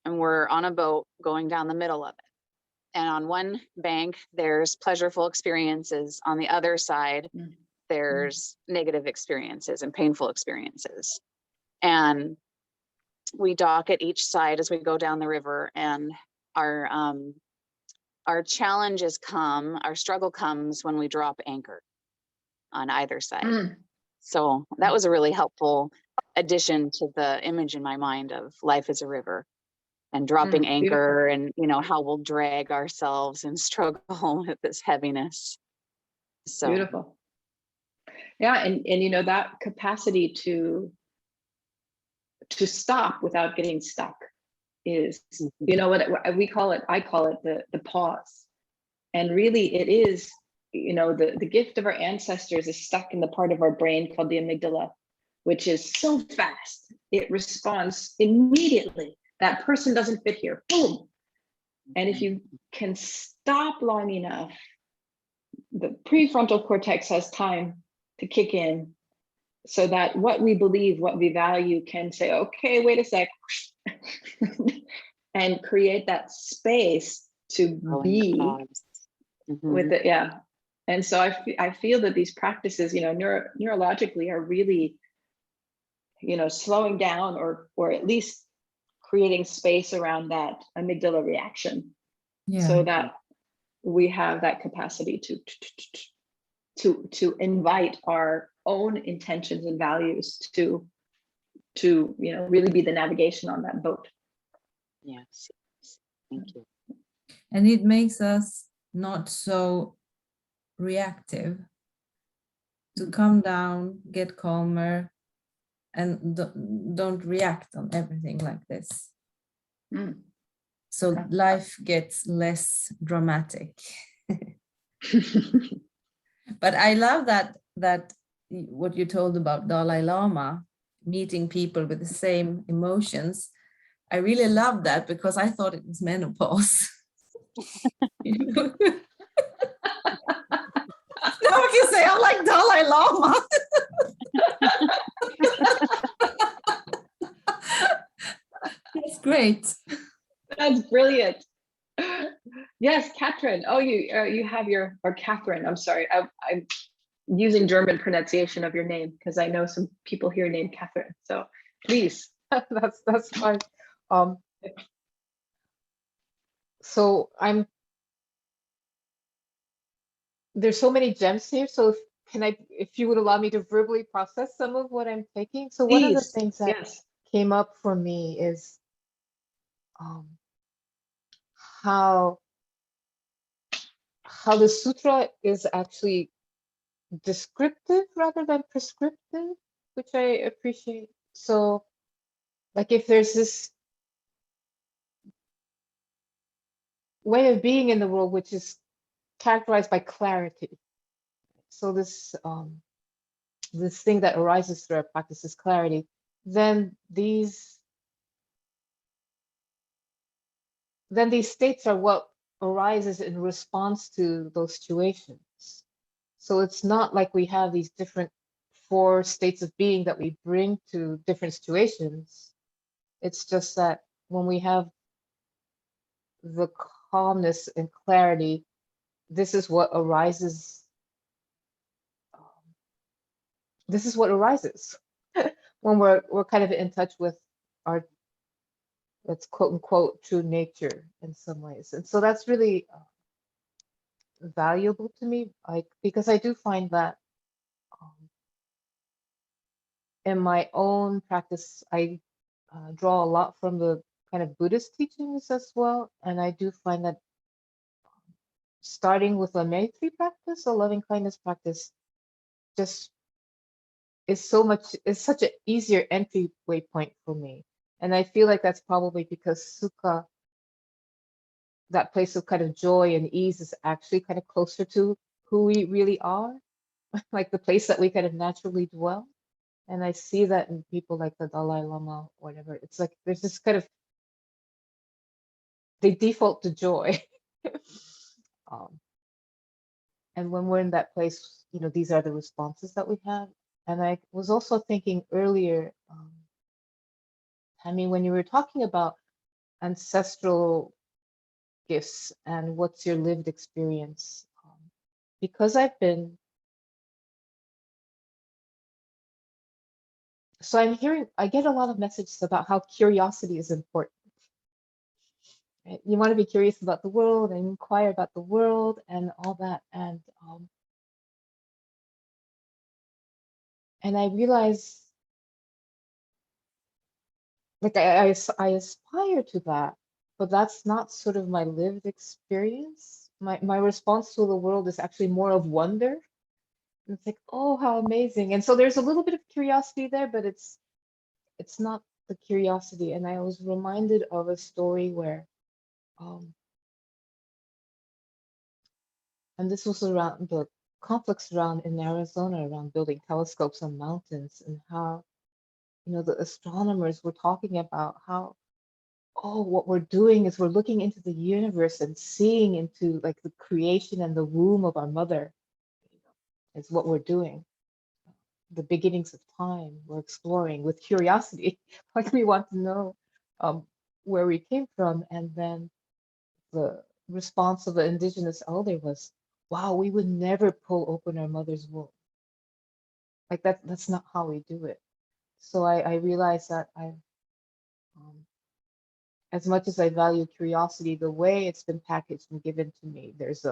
and we're on a boat going down the middle of it. And on one bank, there's pleasurable experiences. On the other side, Mm. there's negative experiences and painful experiences. And we dock at each side as we go down the river, and our challenges come, our struggle comes when we drop anchor on either side. Mm. So that was a really helpful addition to the image in my mind of life as a river and dropping anchor, and how we'll drag ourselves and struggle with this heaviness. So Beautiful. Yeah, and that capacity to stop without getting stuck is, what we call it, I call it the pause. And really it is, the gift of our ancestors is stuck in the part of our brain called the amygdala, which is so fast. It responds immediately. That person doesn't fit here, boom. And if you can stop long enough, the prefrontal cortex has time to kick in, so that what we believe, what we value can say, okay, wait a sec, and create that space to be with it. Yeah. And so I feel that these practices, neurologically are really, slowing down or at least creating space around that amygdala reaction, so that we have that capacity to invite our own intentions and values to really be the navigation on that boat. yes, thank you. And it makes us not so reactive, to come down, get calmer, and don't react on everything like this. Mm. So Okay. life gets less dramatic. But I love that what you told about Dalai Lama, meeting people with the same emotions. I really love that, because I thought it was menopause. Now I can say I like Dalai Lama. That's great. That's brilliant. Yes, Catherine. Oh, you have or Catherine. I'm sorry. I'm using German pronunciation of your name because I know some people here named Catherine. So please. That's fine. So there's so many gems here. So if you would allow me to verbally process some of what I'm taking. So one of the Please. things that Yes. came up for me is how the sutra is actually descriptive rather than prescriptive, which I appreciate. So like if there's this way of being in the world which is characterized by clarity, so this thing that arises through our practice is clarity, then these states are what arises in response to those situations. So it's not like we have these different 4 states of being that we bring to different situations. It's just that when we have the calmness and clarity, this is what arises. This is what arises when we're kind of in touch with our, let's quote unquote, true nature in some ways. And so that's really valuable to me, because I do find that in my own practice, I draw a lot from the kind of Buddhist teachings as well. And I do find that starting with a Maitri practice, a loving kindness practice, just is such an easier entryway point for me. And I feel like that's probably because Sukha, that place of kind of joy and ease, is actually kind of closer to who we really are, like the place that we kind of naturally dwell. And I see that in people like the Dalai Lama, or whatever. It's like there's this kind of, they default to joy. um, and when we're in that place, you know, these are the responses that we have. And I was also thinking earlier, I mean, when you were talking about ancestral gifts and what's your lived experience, because I've been, so I'm hearing, I get a lot of messages about how curiosity is important. Right? You want to be curious about the world and inquire about the world and all that. And I realize, like, I aspire to that, but that's not sort of my lived experience. My response to the world is actually more of wonder. And it's like, oh, how amazing. And so there's a little bit of curiosity there, but it's not the curiosity. And I was reminded of a story where, and this was around the conflicts around in Arizona around building telescopes on mountains, and how, you know, the astronomers were talking about how, oh, what we're doing is we're looking into the universe and seeing into like the creation and the womb of our mother, is what we're doing. The beginnings of time, we're exploring with curiosity, like we want to know where we came from. And then the response of the indigenous elder was, wow, we would never pull open our mother's womb. Like that's not how we do it. So I realized that as much as I value curiosity, the way it's been packaged and given to me, there's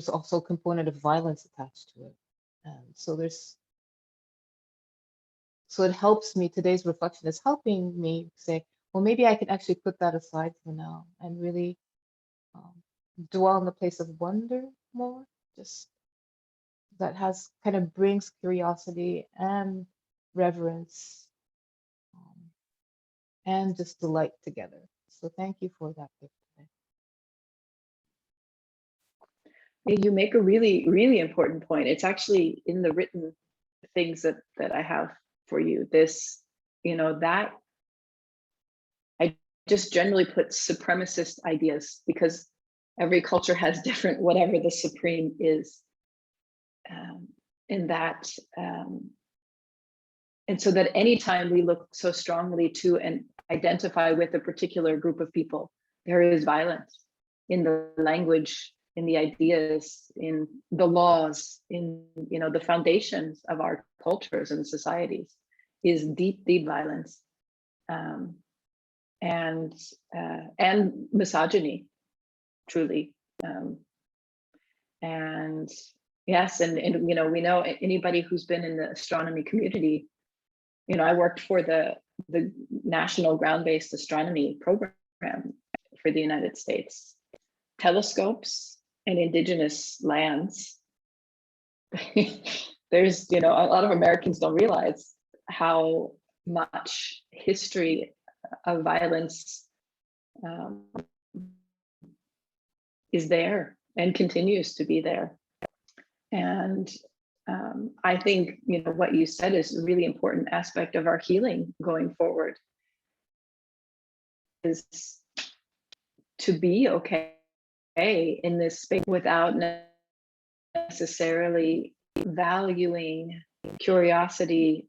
also a component of violence attached to it. And so it helps me, today's reflection is helping me say, well, maybe I can actually put that aside for now and really dwell in the place of wonder more, just that has kind of brings curiosity and reverence and just delight together. So thank you for that gift today. You make a really, really important point. It's actually in the written things that I have for you. This, you know, that I just generally put supremacist ideas because every culture has different, whatever the supreme is. In that, and so that anytime we look so strongly to and identify with a particular group of people, there is violence in the language, in the ideas, in the laws, in, you know, the foundations of our cultures and societies is deep, deep violence, and misogyny, truly, and yes, and you know, we know anybody who's been in the astronomy community. You know, I worked for the National Ground-Based Astronomy Program for the United States. Telescopes and indigenous lands. There's, you know, a lot of Americans don't realize how much history of violence is there and continues to be there. And I think, you know, what you said is a really important aspect of our healing going forward, is to be okay in this space without necessarily valuing curiosity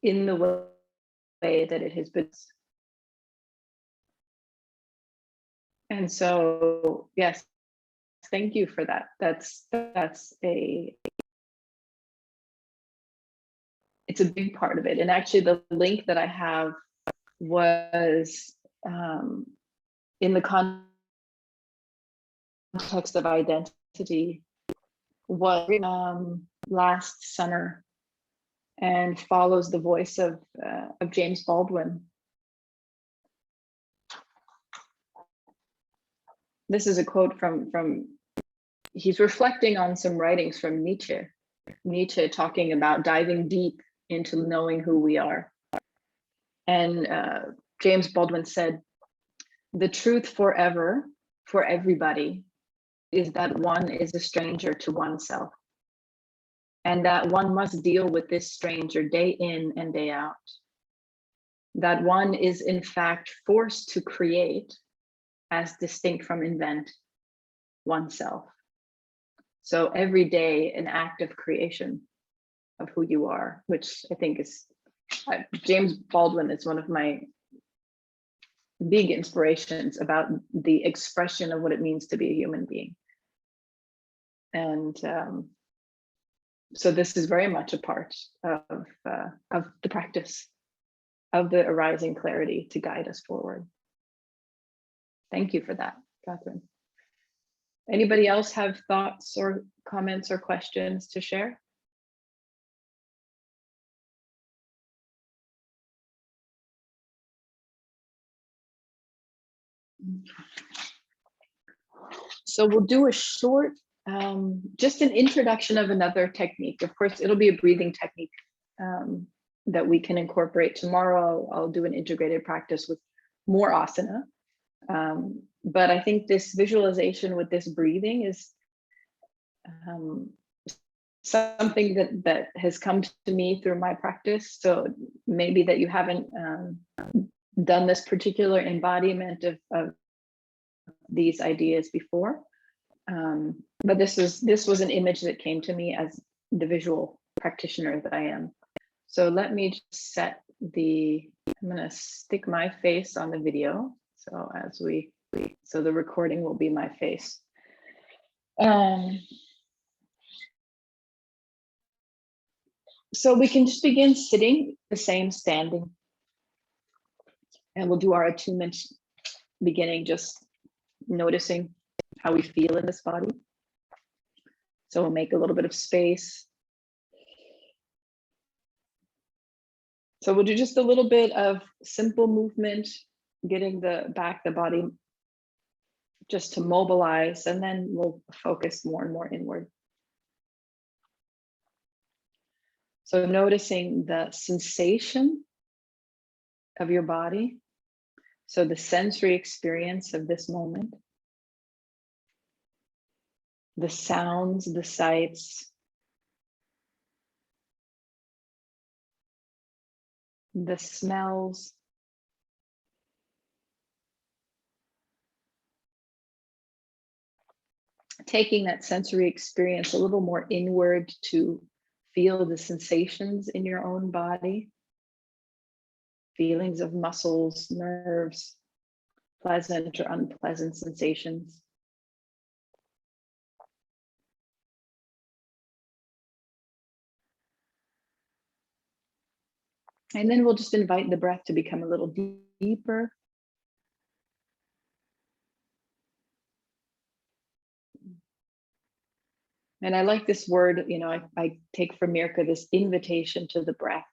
in the way that it has been. And so, yes, thank you for that. It's a big part of it. And actually the link that I have was in the context of identity, was last summer, and follows the voice of James Baldwin. This is a quote from he's reflecting on some writings from Nietzsche talking about diving deep into knowing who we are. And James Baldwin said, "The truth forever for everybody is that one is a stranger to oneself. And that one must deal with this stranger day in and day out. That one is in fact forced to create, as distinct from invent, oneself. So every day an act of creation of who you are, which I think is, James Baldwin is one of my big inspirations about the expression of what it means to be a human being. And so this is very much a part of the practice of the arising clarity to guide us forward. Thank you for that, Catherine. Anybody else have thoughts or comments or questions to share? So we'll do a short, just an introduction of another technique. Of course, it'll be a breathing technique that we can incorporate. Tomorrow, I'll do an integrated practice with more asana. But I think this visualization with this breathing is something that has come to me through my practice. So maybe that you haven't done this particular embodiment of these ideas before. But this was an image that came to me as the visual practitioner that I am. So let me just set I'm gonna stick my face on the video. So so the recording will be my face. So we can just begin sitting the same standing. And we'll do our attunement beginning just noticing how we feel in this body. So we'll make a little bit of space. So we'll do just a little bit of simple movement, getting the body just to mobilize, and then we'll focus more and more inward. So noticing the sensation of your body. So the sensory experience of this moment. The sounds, the sights. The smells. Taking that sensory experience a little more inward to feel the sensations in your own body. Feelings of muscles, nerves, pleasant or unpleasant sensations. And then we'll just invite the breath to become a little deeper. And I like this word, I take from Mirka, this invitation to the breath,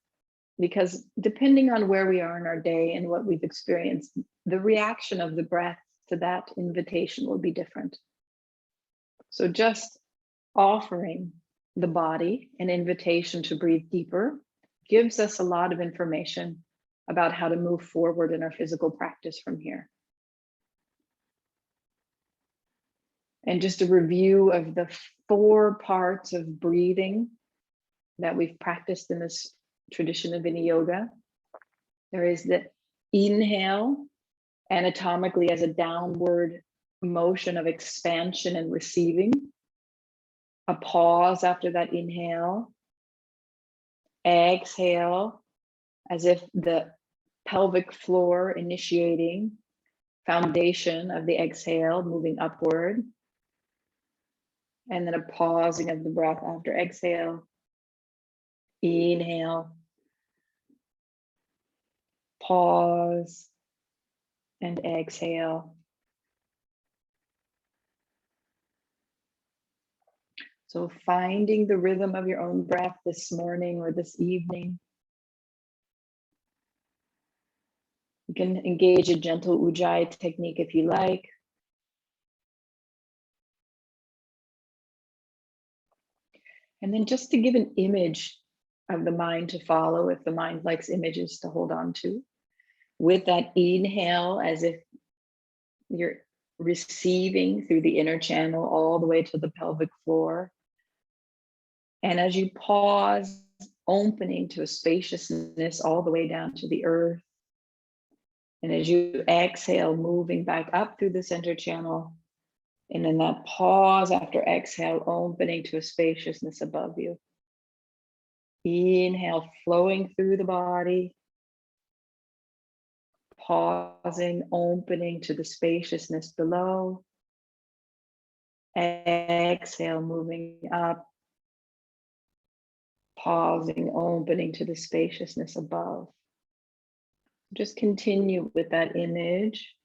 because depending on where we are in our day and what we've experienced, the reaction of the breath to that invitation will be different. So just offering the body an invitation to breathe deeper gives us a lot of information about how to move forward in our physical practice from here. And just a review of the 4 parts of breathing that we've practiced in this tradition of Vinyasa Yoga. There is the inhale, anatomically as a downward motion of expansion and receiving. A pause after that inhale. Exhale, as if the pelvic floor initiating, foundation of the exhale, moving upward. And then a pausing of the breath after exhale. Inhale. Pause. And exhale. So finding the rhythm of your own breath this morning or this evening. You can engage a gentle Ujjayi technique if you like. And then just to give an image of the mind to follow, if the mind likes images to hold on to, with that inhale, as if you're receiving through the inner channel all the way to the pelvic floor. And as you pause, opening to a spaciousness all the way down to the earth. And as you exhale, moving back up through the center channel. And then that pause after exhale, opening to a spaciousness above you. Inhale, flowing through the body. Pausing, opening to the spaciousness below. Exhale, moving up. Pausing, opening to the spaciousness above. Just continue with that image.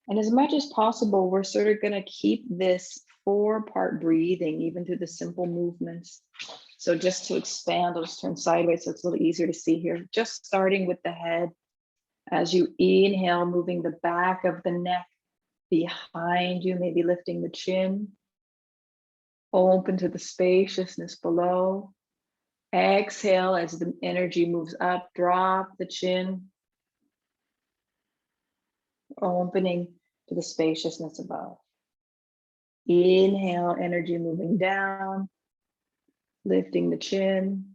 And as much as possible, we're sort of going to keep this 4-part breathing, even through the simple movements. So just to expand, I'll just turn sideways so it's a little easier to see here. Just starting with the head. As you inhale, moving the back of the neck behind you, maybe lifting the chin. Open to the spaciousness below. Exhale as the energy moves up, drop the chin. Opening to the spaciousness above. Inhale, energy moving down, lifting the chin,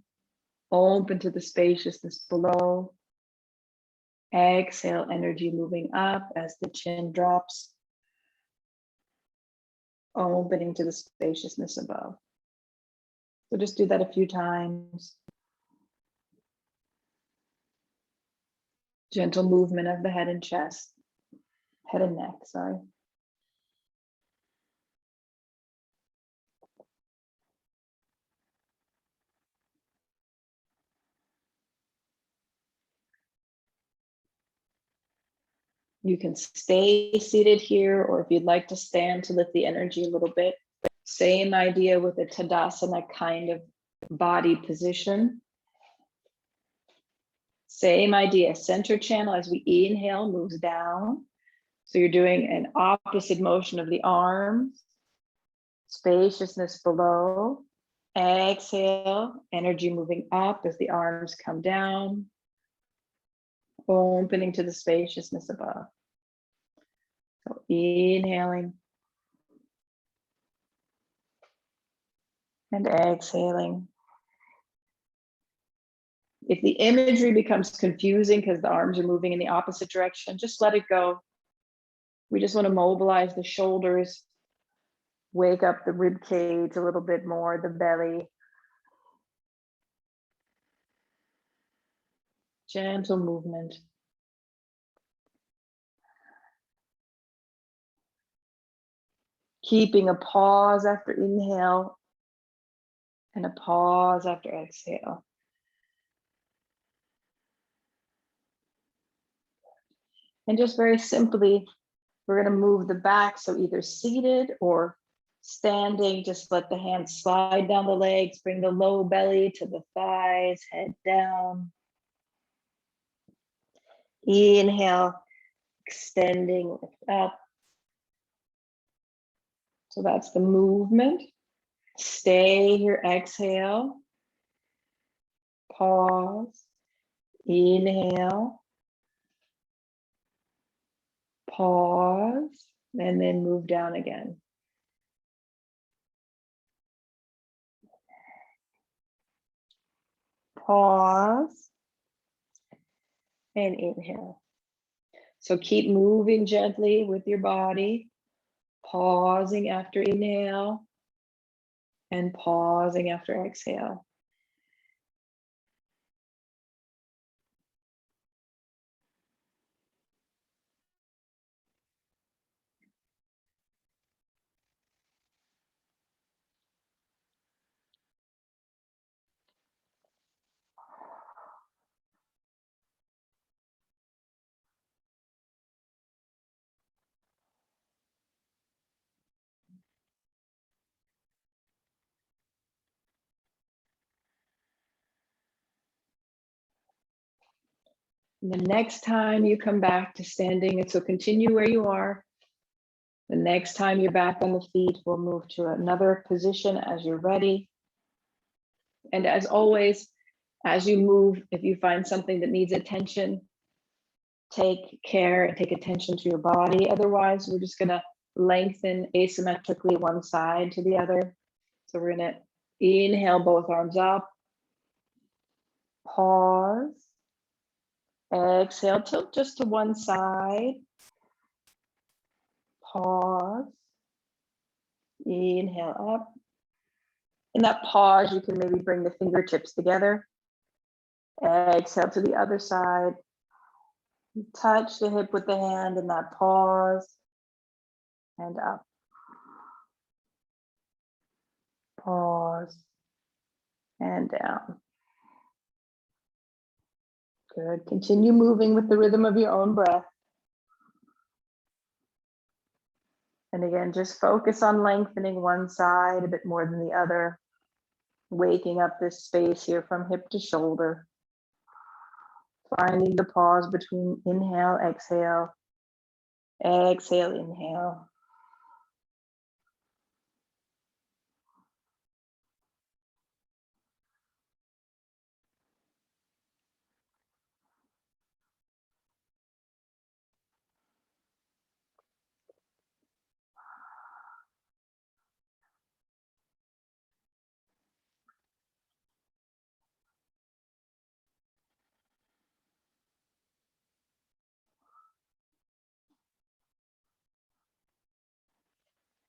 open to the spaciousness below. Exhale, energy moving up as the chin drops, opening to the spaciousness above. So just do that a few times. Gentle movement of the head and chest, head and neck, sorry. You can stay seated here, or if you'd like to stand to lift the energy a little bit. Same idea with a Tadasana kind of body position. Same idea, center channel as we inhale moves down. So you're doing an opposite motion of the arms, spaciousness below. Exhale, energy moving up as the arms come down, opening to the spaciousness above. So inhaling and exhaling. If the imagery becomes confusing because the arms are moving in the opposite direction, just let it go. We just want to mobilize the shoulders, wake up the rib cage a little bit more, the belly. Gentle movement. Keeping a pause after inhale and a pause after exhale. And just very simply, we're going to move the back. So either seated or standing, just let the hands slide down the legs, bring the low belly to the thighs, head down. Inhale, extending, lift up. So that's the movement. Stay here, exhale. Pause. Inhale. Pause. And then move down again. Pause. And inhale. So keep moving gently with your body. Pausing after inhale. And pausing after exhale. And the next time you come back to standing, and so continue where you are. The next time you're back on the feet, we'll move to another position as you're ready. And as always, as you move, if you find something that needs attention, take care and take attention to your body. Otherwise, we're just gonna lengthen asymmetrically one side to the other. So we're gonna inhale both arms up, pause, exhale, tilt just to one side, pause, inhale up. In that pause, you can maybe bring the fingertips together. Exhale to the other side. Touch the hip with the hand in that pause, and up. Pause, and down. Good. Continue moving with the rhythm of your own breath. And again, just focus on lengthening one side a bit more than the other, waking up this space here from hip to shoulder. Finding the pause between inhale, exhale, exhale, inhale.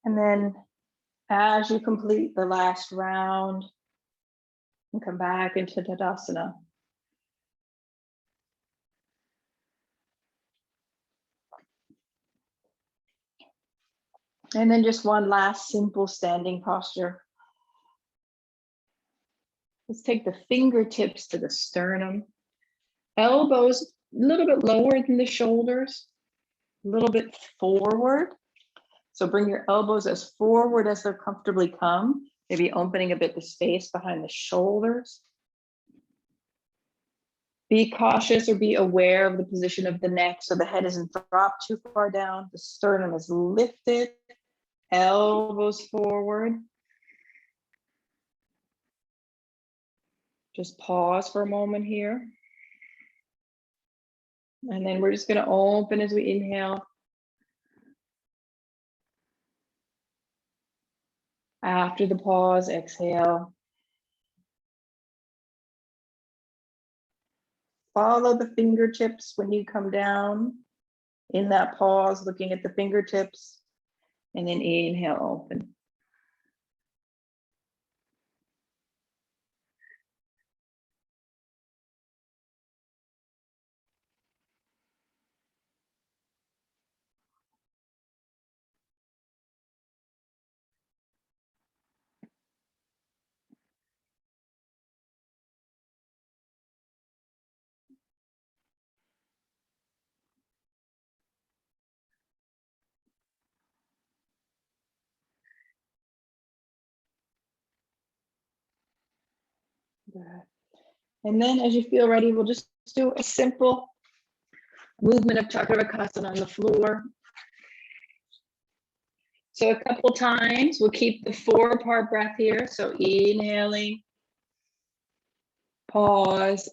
And then as you complete the last round, and come back into Tadasana. And then just one last simple standing posture. Let's take the fingertips to the sternum, elbows a little bit lower than the shoulders, a little bit forward. So bring your elbows as forward as they'll comfortably come, maybe opening a bit the space behind the shoulders. Be cautious or be aware of the position of the neck so the head isn't dropped too far down. The sternum is lifted, elbows forward. Just pause for a moment here. And then we're just going to open as we inhale. After the pause, exhale. Follow the fingertips when you come down. In that pause, looking at the fingertips. And then inhale, open. Good. And then as you feel ready, we'll just do a simple movement of Chakravakasana on the floor. So a couple times, we'll keep the 4-part breath here. So inhaling, pause,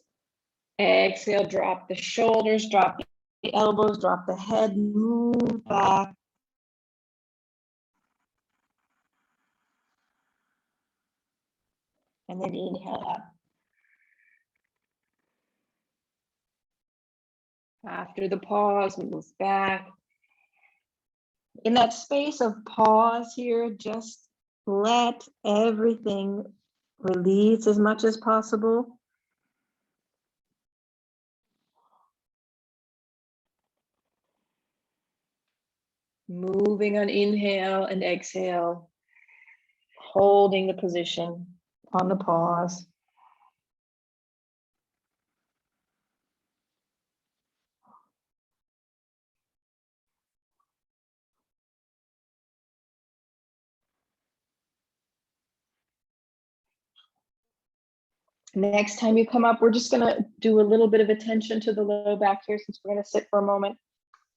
exhale, drop the shoulders, drop the elbows, drop the head, move back. And then inhale up. After the pause, move back. In that space of pause here, just let everything release as much as possible. Moving on inhale and exhale, holding the position on the pause. Next time you come up, we're just gonna do a little bit of attention to the low back here since we're gonna sit for a moment.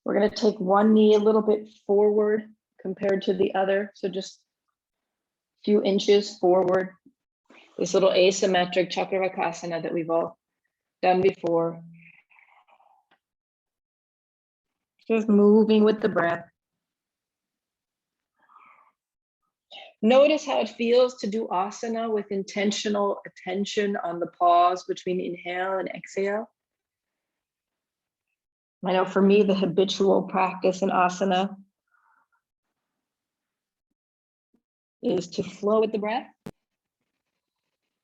We're gonna take one knee a little bit forward compared to the other. So just a few inches forward. This little asymmetric Chakravakasana that we've all done before. Just moving with the breath. Notice how it feels to do asana with intentional attention on the pause between inhale and exhale. I know for me, the habitual practice in asana is to flow with the breath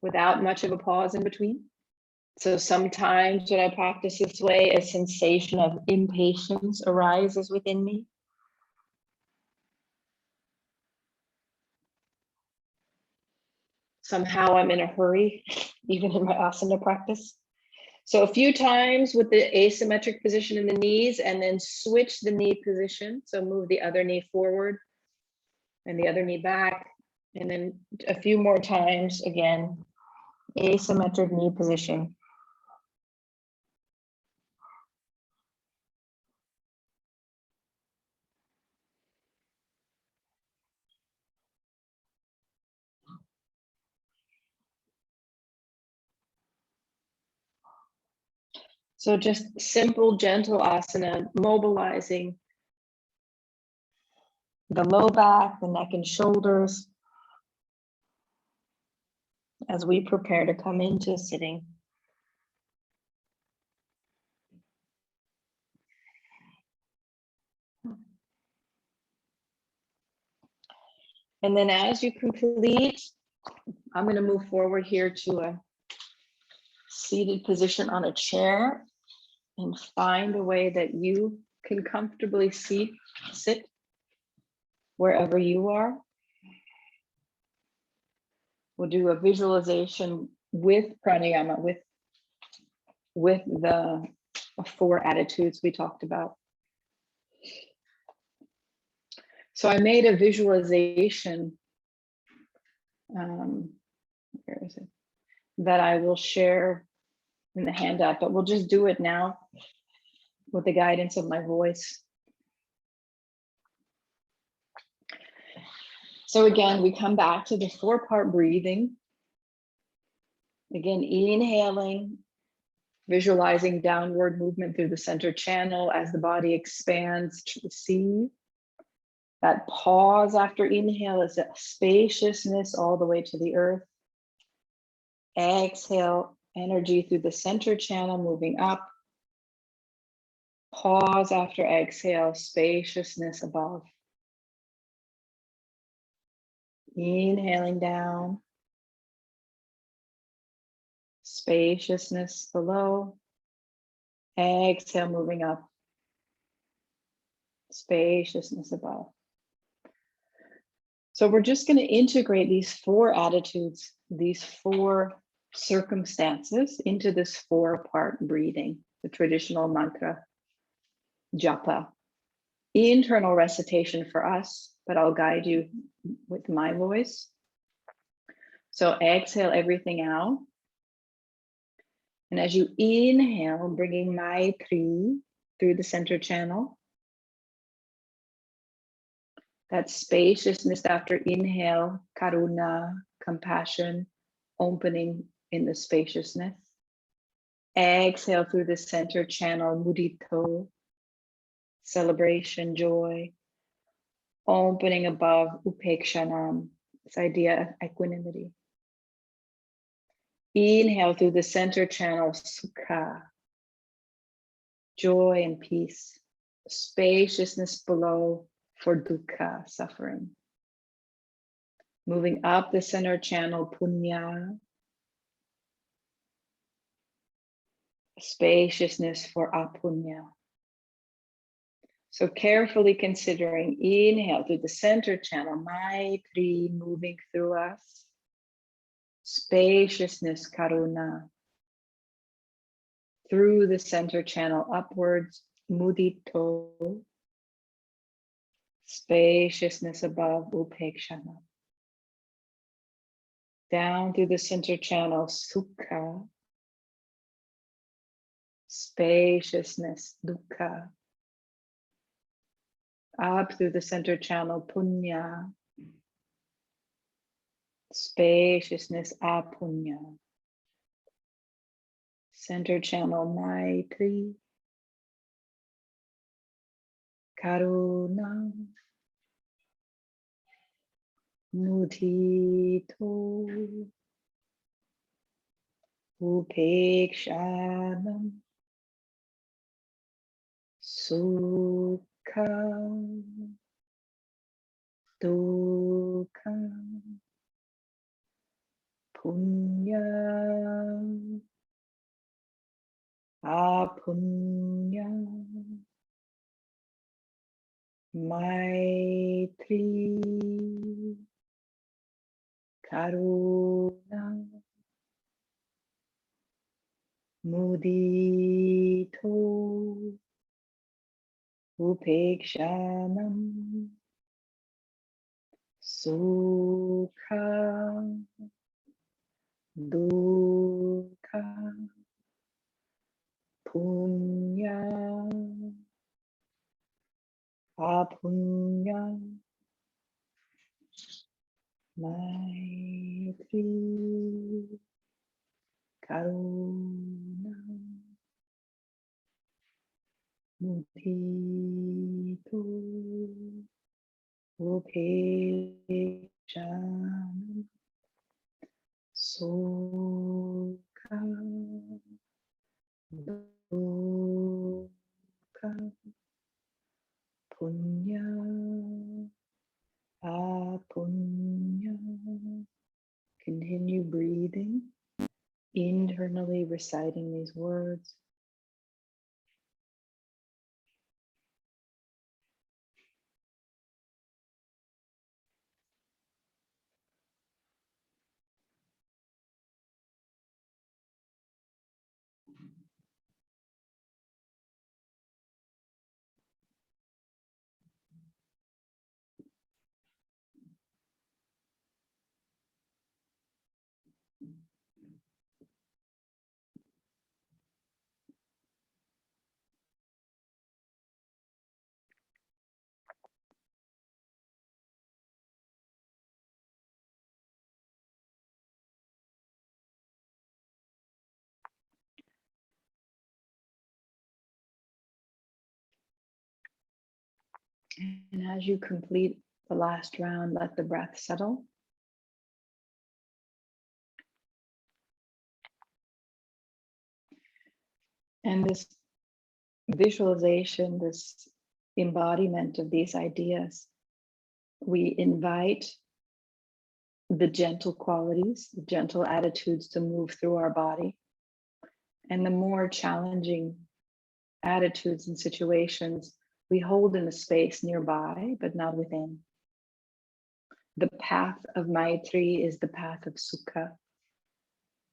without much of a pause in between. So sometimes when I practice this way, a sensation of impatience arises within me. Somehow I'm in a hurry, even in my asana practice. So a few times with the asymmetric position in the knees, and then switch the knee position. So move the other knee forward and the other knee back. And then a few more times again, asymmetric knee position. So just simple, gentle asana, mobilizing the low back, the neck and shoulders as we prepare to come into sitting. And then as you complete, I'm going to move forward here to a seated position on a chair and find a way that you can comfortably sit wherever you are. We'll do a visualization with pranayama, with the 4 attitudes we talked about. So I made a visualization, where is it, that I will share in the handout, but we'll just do it now with the guidance of my voice. So again, we come back to the 4-part breathing. Again, inhaling, visualizing downward movement through the center channel as the body expands to receive. That pause after inhale is a spaciousness all the way to the earth. Exhale, energy through the center channel moving up. Pause after exhale, spaciousness above. Inhaling down. Spaciousness below. Exhale, moving up. Spaciousness above. So we're just going to integrate these 4 attitudes, these 4 circumstances into this 4-part breathing, the traditional mantra, japa. Internal recitation for us, but I'll guide you with my voice. So exhale everything out. And as you inhale, bringing Maitri through the center channel. That spaciousness after inhale, karuna, compassion, opening in the spaciousness. Exhale through the center channel, mudito, celebration, joy. Opening above, upekshanam, this idea of equanimity. Inhale through the center channel, sukha, joy and peace. Spaciousness below for dukkha, suffering. Moving up the center channel, punya. Spaciousness for apunya. So carefully considering, inhale through the center channel, Maitri moving through us. Spaciousness, karuna. Through the center channel upwards, mudito. Spaciousness above, upekshana. Down through the center channel, Sukha. Spaciousness, Dukkha. Up through the center channel, Punya. Spaciousness, Apunya. Center channel, Maitri. Karuna. Mudito. Upekshanam. Sukha. Dukkha. Punya. Apunya. Maitri. Karuna. Mudito. Upekshanam. Sukha. Dukkha. Punya. Apunya. Maitri. Karuna. Mudito. Upekshanam. Sukha. Dukkha. Punya. Apunya. Continue breathing, internally reciting these words. And as you complete the last round, let the breath settle. And this visualization, this embodiment of these ideas, we invite the gentle qualities, the gentle attitudes to move through our body. And the more challenging attitudes and situations we hold in a space nearby, but not within. The path of Maitri is the path of Sukha.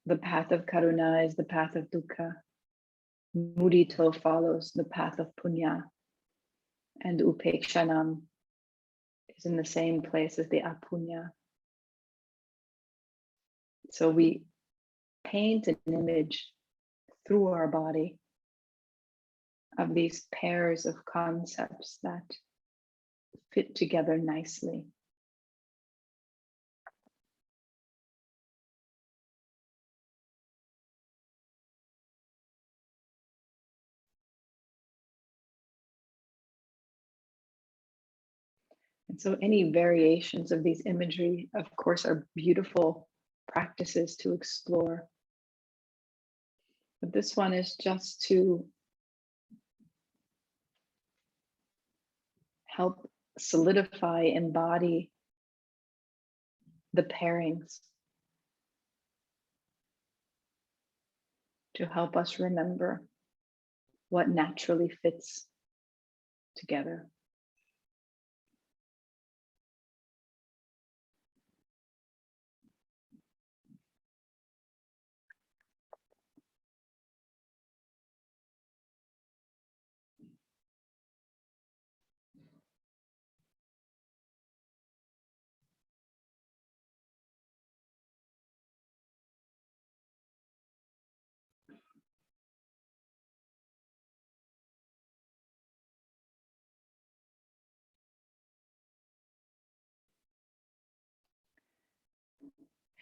The path of Karuna is the path of Dukkha. Mudito follows the path of Punya. And Upekshanam is in the same place as the Apunya. So we paint an image through our body of these pairs of concepts that fit together nicely. And so any variations of these imagery, of course, are beautiful practices to explore. But this one is just to help solidify, embody the pairings, to help us remember what naturally fits together.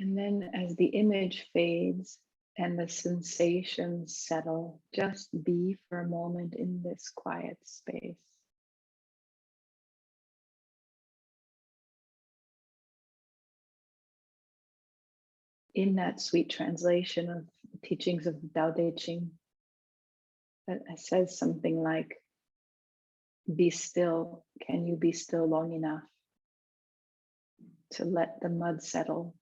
And then as the image fades and the sensations settle, just be for a moment in this quiet space. In that sweet translation of the teachings of the Tao Te Ching, that says something like, be still, can you be still long enough to let the mud settle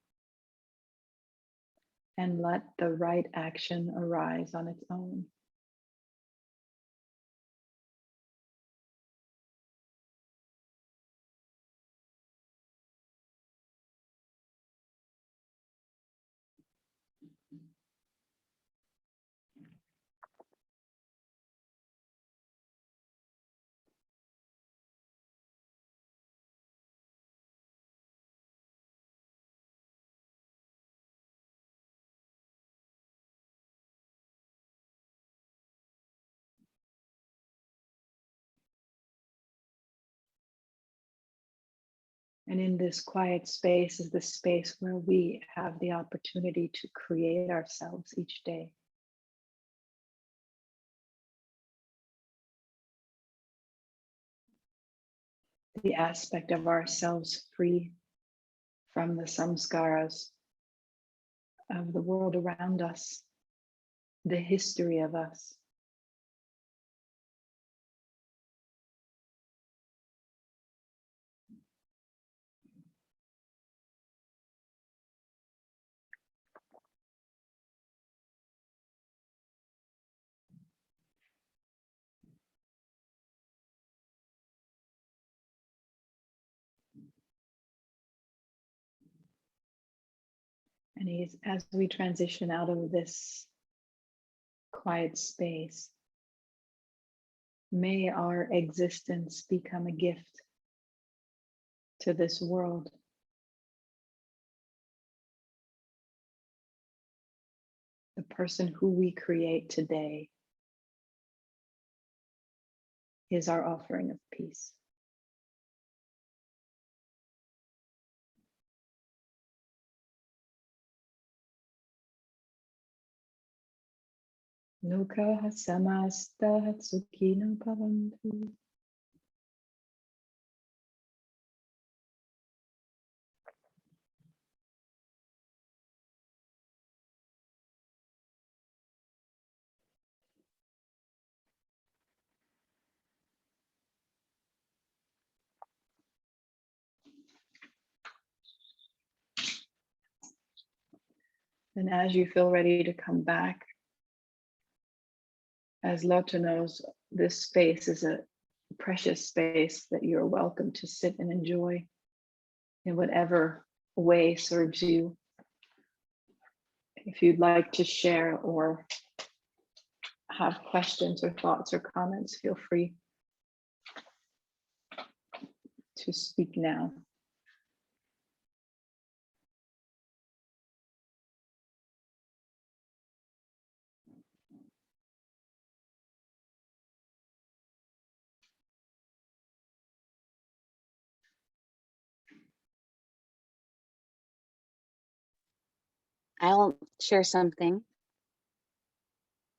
and let the right action arise on its own? And in this quiet space is the space where we have the opportunity to create ourselves each day. The aspect of ourselves free from the samskaras of the world around us, the history of us. And as we transition out of this quiet space, may our existence become a gift to this world. The person who we create today is our offering of peace. Lokaha samasta sukhino bhavantu. And as you feel ready to come back, as Lotta knows, this space is a precious space that you're welcome to sit and enjoy in whatever way serves you. If you'd like to share or have questions or thoughts or comments, feel free to speak now. I'll share something.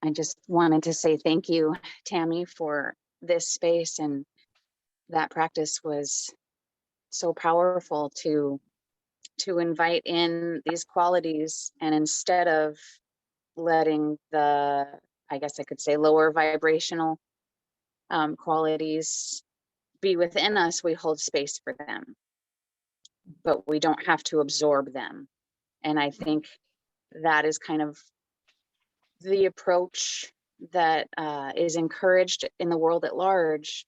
I just wanted to say thank you, Tammy, for this space, and that practice was so powerful to invite in these qualities, and instead of letting the, I guess I could say, lower vibrational qualities be within us, we hold space for them, but we don't have to absorb them. And I think that is kind of the approach that is encouraged in the world at large,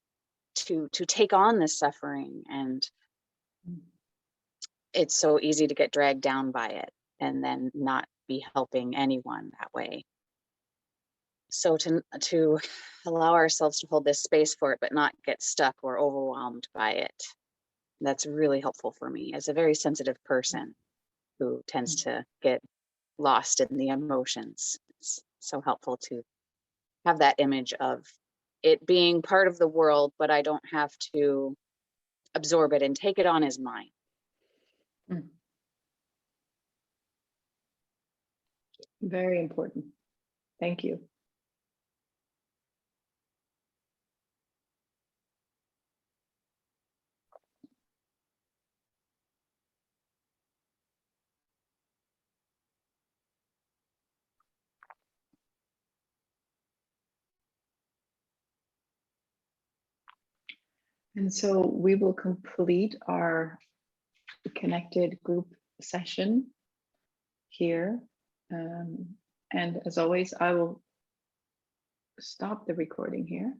to take on this suffering. And it's so easy to get dragged down by it and then not be helping anyone that way. So to allow ourselves to hold this space for it, but not get stuck or overwhelmed by it, that's really helpful for me as a very sensitive person who tends to get lost in the emotions. It's so helpful to have that image of it being part of the world, but I don't have to absorb it and take it on as mine. Very important. Thank you. And so we will complete our connected group session here. And as always, I will stop the recording here.